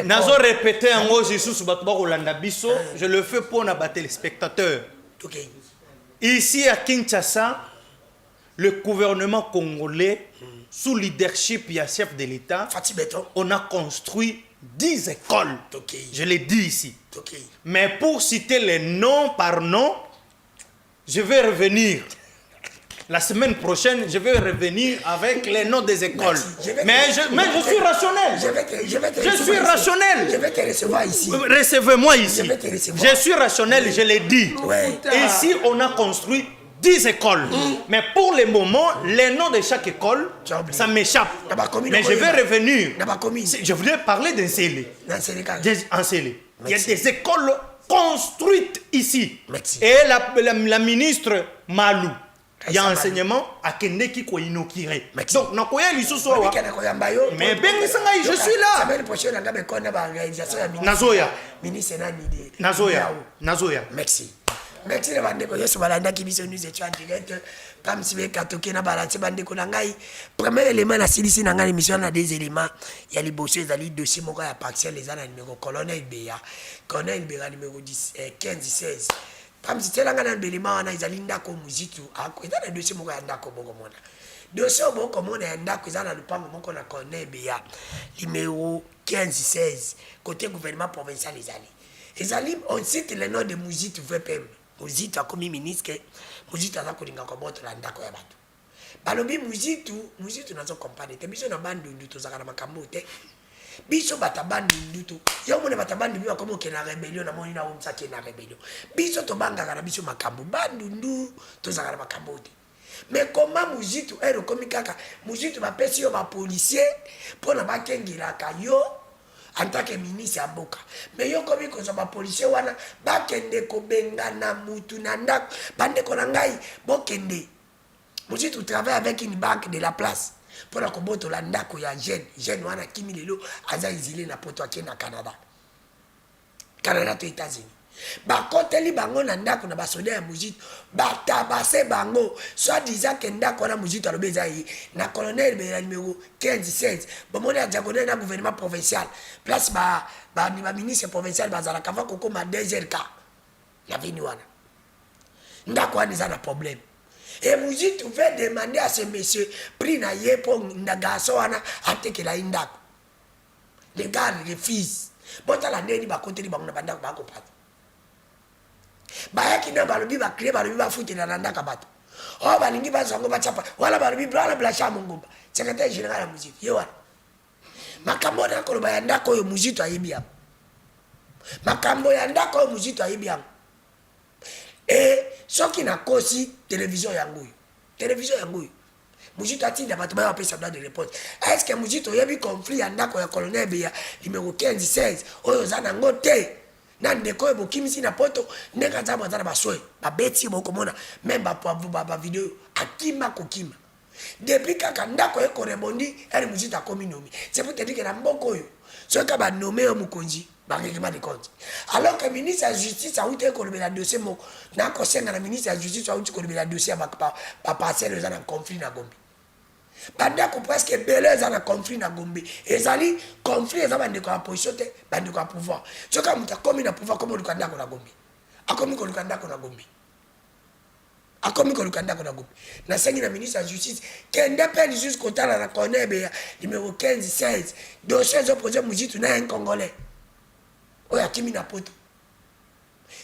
n'a pas répété un mot je le fais pour n'abattre les spectateurs. Ici à Kinshasa, le gouvernement congolais, sous leadership et chef de l'État, on a construit 10 écoles. Je l'ai dit ici. Mais pour citer les noms par nom, je vais revenir. La semaine prochaine, je vais revenir avec les noms des écoles. Mais je suis rationnel. Je suis rationnel. Je vais te recevoir ici. Recevez-moi ici. Je suis rationnel, je l'ai dit. Ici, on a construit 10 écoles. Mais pour le moment, les noms de chaque école, ça m'échappe. Mais je vais revenir. Je voulais parler d'un CELE. Il y a des écoles construites ici. Et la ministre Malou, il y a enseignement à Kendeki ko inokiré. Donc nakoya lisuso mais ben je suis là. Nazoya. Merci la bande ko yeso balanda ki biso nous étions en direct pam sibe katoke na balati bande ko ngai premier élément na silisi na ngai émission na des éléments il y a les bossés ezali dossier moko ya partiel les ana numéro colonel Beya numéro 15 16 pam sitela ngana belima wana ezali ndako muzitu akweza na dossier moko ya ndako boko mona dossier moko mona ya ndako ezana lupango moko na colonel Beya numéro 15 16 côté gouvernement provincial ezali on cite le nom de Muzitu VPM Muzitu a commis ministre Muzitu a kolinga ko boto la ndako ya bato balobi Muzitu nazo compare te biso na bandundu tozaka na makambo te biso bata bandundu yo mona bata bandundu ba komo ke na rebellion na moni na umsa ke na rebellion biso to banga na biso makambo bandundu tozaka na makambo te mais comment Muzitu komi kaka Muzitu ba pesi yo ba policier pona ba kengila ka yo en tant que ministre ya mboka mais yo komi koza ba policier wana bakende ko bengana mutu na ndako bandeko na ngai bokende Muzitu travaille avec une banque de la place pour la koboto la ndako ya jeune wana kimi lelo aza exilé na poto akende na Canada to États-Unis bakoteli bango na ndako na basoda ya Muzitu batabase bango soit disant que ndako na Muzitu alobeza yi na colonel be numéro 15 16 bomone ya diagonale na gouvernement provincial place ba ministre provincial bazala kava koko ma 2h la vini wana ndako wana za na problème et Muzitu veut demander à ce monsieur prix na ye pour ndagaso wana atekela ndako les gars les fils botala ndeni bakoteli bango na bandako bakopata bayaki na balobi ba créer balobi ba futi na ndaka bato o balingi bazango bachapa wala balobi bla bla cha mungumba secrétaire général ya Muzitu yewa makambo na ko ba ndako yo Muzitu ayibi am makambo ya ndako yo Muzitu ayibi am et soki na kosi télévision yango Muzitu atinda bato ba pesa de réponse est-ce que Muzitu yebi conflit ya ndako ya colonel Beya numéro 15 16 oyo zana ngote na ndeko ebo kimisi na poto ndeka zabo zana basoe babeti boko mona même ba vidéo akima kokima depuis kaka ndako eko rebondi elle Muzitu akomi nomi c'est pour te dire que na mboko yo soka ba nommé au mukonzi ba règlement de compte alors que ministre de justice a outé ko le dossier moko na ko senga na ministre de justice a outé ko le dossier ba parcelle zana conflit na Gombe bandako presque belé za na conflit na Gombe ezali conflit za bandeko ya position te bandeko ya pouvoir soka muta komi na pouvoir comme le kandako na Gombe akomi ko le kandako na Gombe na sengi na ministre de justice kende pe justice kotala na Konebe numéro 15 16 dossier zo posé Muzitu na un congolais oya kimi na poto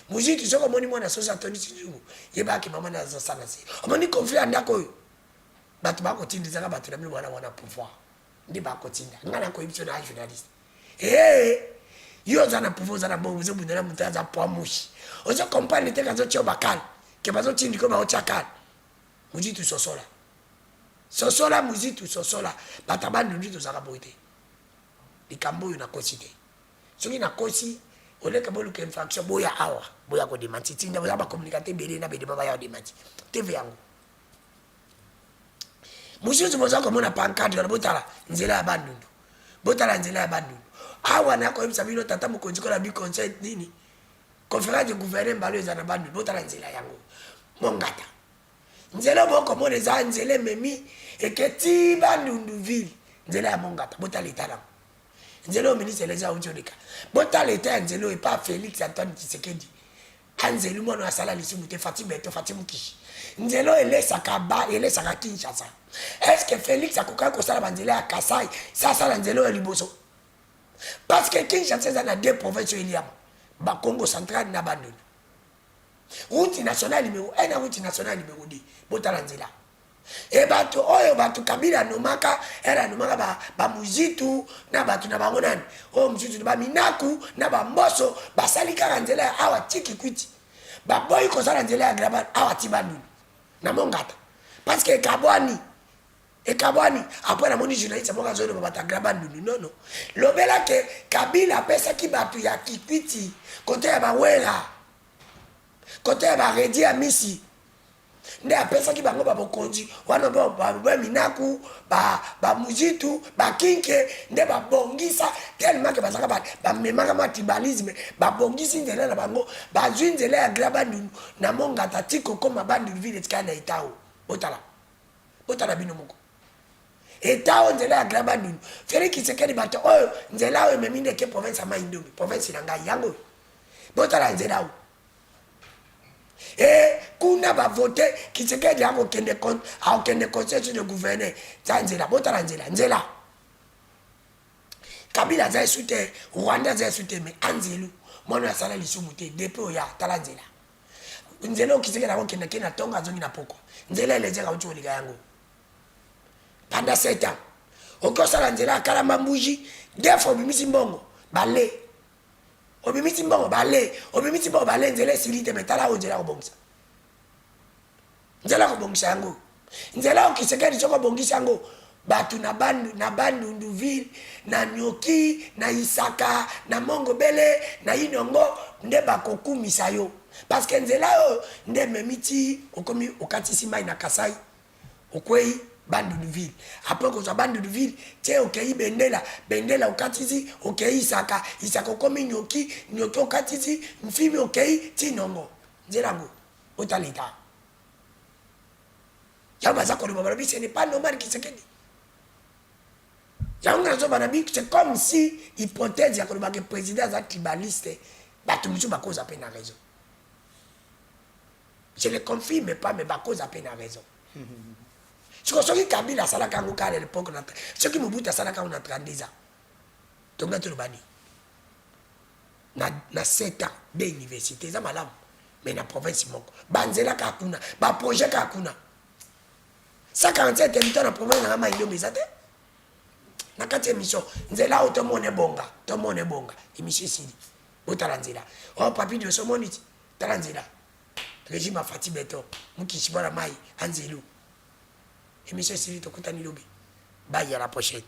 Muzitu soko moni mwana sosa Tony Tsungu yebaki mama na za sana si omoni conflit andako yo bato bakotinda zaka bato na mimi wana pouvoir ndi bakotinda ngana ko ibso na journaliste yo zana pouvoir zana bon vous bundela mutaza po amushi ozo compagnie te kazo tio bakal ke bazo tindi ko ba ochakal Muzitu sosola Muzitu sosola batabandi ndito zaka boite likambo yo na kosite soki na kosi oleka bolu ke infraction boya awa boya ko demanti tinda boya ba communicateur bele na bede baba ya demanti TV yango Muzitu moza ko mona pancarte na botala nzela ya bandundu awa na ko imsa bino tata mukonzi ko la bi conseil nini conférence de gouverneur mbalo za na bandundu botala nzela yango mongata nzela moko mona eza nzela ememi eketi bandunduville nzela ya mongata botala eta nango nzela oyo ministre eleza auti oleka botala eta ya nzela oyo epa félix antoine tshisekedi anzeli mwana asala lisumu te fati beto fati mukishi nzela oyo elesaka kinshasa est ce que félix akokaki kosala banzela ya kasai sa asala nzela oyo liboso parce que kinshasa eza na 2 province oyo eliama bakongo central na bandoni route nationale numéro 1 na route nationale numéro 2 botala nzela e bato oyo bato kabila anomaka era anomaka bamuzitu na bato na bango nani oyo mosusu na baminaku na bamboso basali kaka nzela ya awa tiki kwiti baboyi kosala nzela ya grabani awa ti banduni na mongata parce que ekabwani apres namoni journaliste moko azoyeba bato ya grabanduni nono lobela ke kabila apesaki bato ya kikwiti kote ya bawera kote ya baredi ya misi nde apesaki bango babokonzi wana baminaku bamuzitu bakinke nde babongisa tellement ke bazaka bamemaka matibalisme babongisi nzela na bango bazwi nzela ya grabandunu na mongata ti kokoma banduville etikali na etao botala bino moko etao nzela ya grabandunu feri kisekedi bato oyo nzela oyo ememi ndeke province ya maindombi province na ngai yango botala nzela oyo kuna bavote kisekedi akokende conseil de gouverneur za nzela botala nzela kabila aza esu te rwanda aza esu te me anzelu mwana asala lisumu te depuis oya tala nzela oyo kisekedi akokendeke na ntongo azongi na poko nzela elezeka uti olika yango pendant 7 ans okosala nzela akala mambuji defo obimisi mbongo bale obimisi mbongo bale nzela esili te me tala oyo nzela kobongisa nzela kobongisa yango nzela oyo kisekedi soko obongisa yango bato na bandunduville na nyoki na isaka na mongobele na inongo nde bakokumisa yo parce que nzela oyo nde ememi ti okomi okatisi mai na kasai okwei bandunduville apres kozwa bandunduville tie okei bendela okatisi okei isaka okomi nyoki okatisi mfimi okei ti nongo nzela yango otaleta yango baza koloba balobi ce n'est pas normal kisekedi yango nazoba na bi c'est comme si hypothèse ya koloba ke président aza tribaliste bato mosusu bakoza mpe na raison je le confirme pas mais bakoza mpe na raison soki kabila asalaka yango kala à l'époque soki mobutu asalaka yango na 32 ans tonga tolobani na 7 ans de université eza malamu mais na province moko banzela kaka kuna baprojet kaka kuna 147 habitants na province na maindombe eza te na kati ya émission nzela oyo tomone bonga émission esili botala nzela oyo papi nyonso omoni ti tala nzela régime afati beto mokishi bwana mai anzelu émission esili tokutani lobi bye à la prochaine.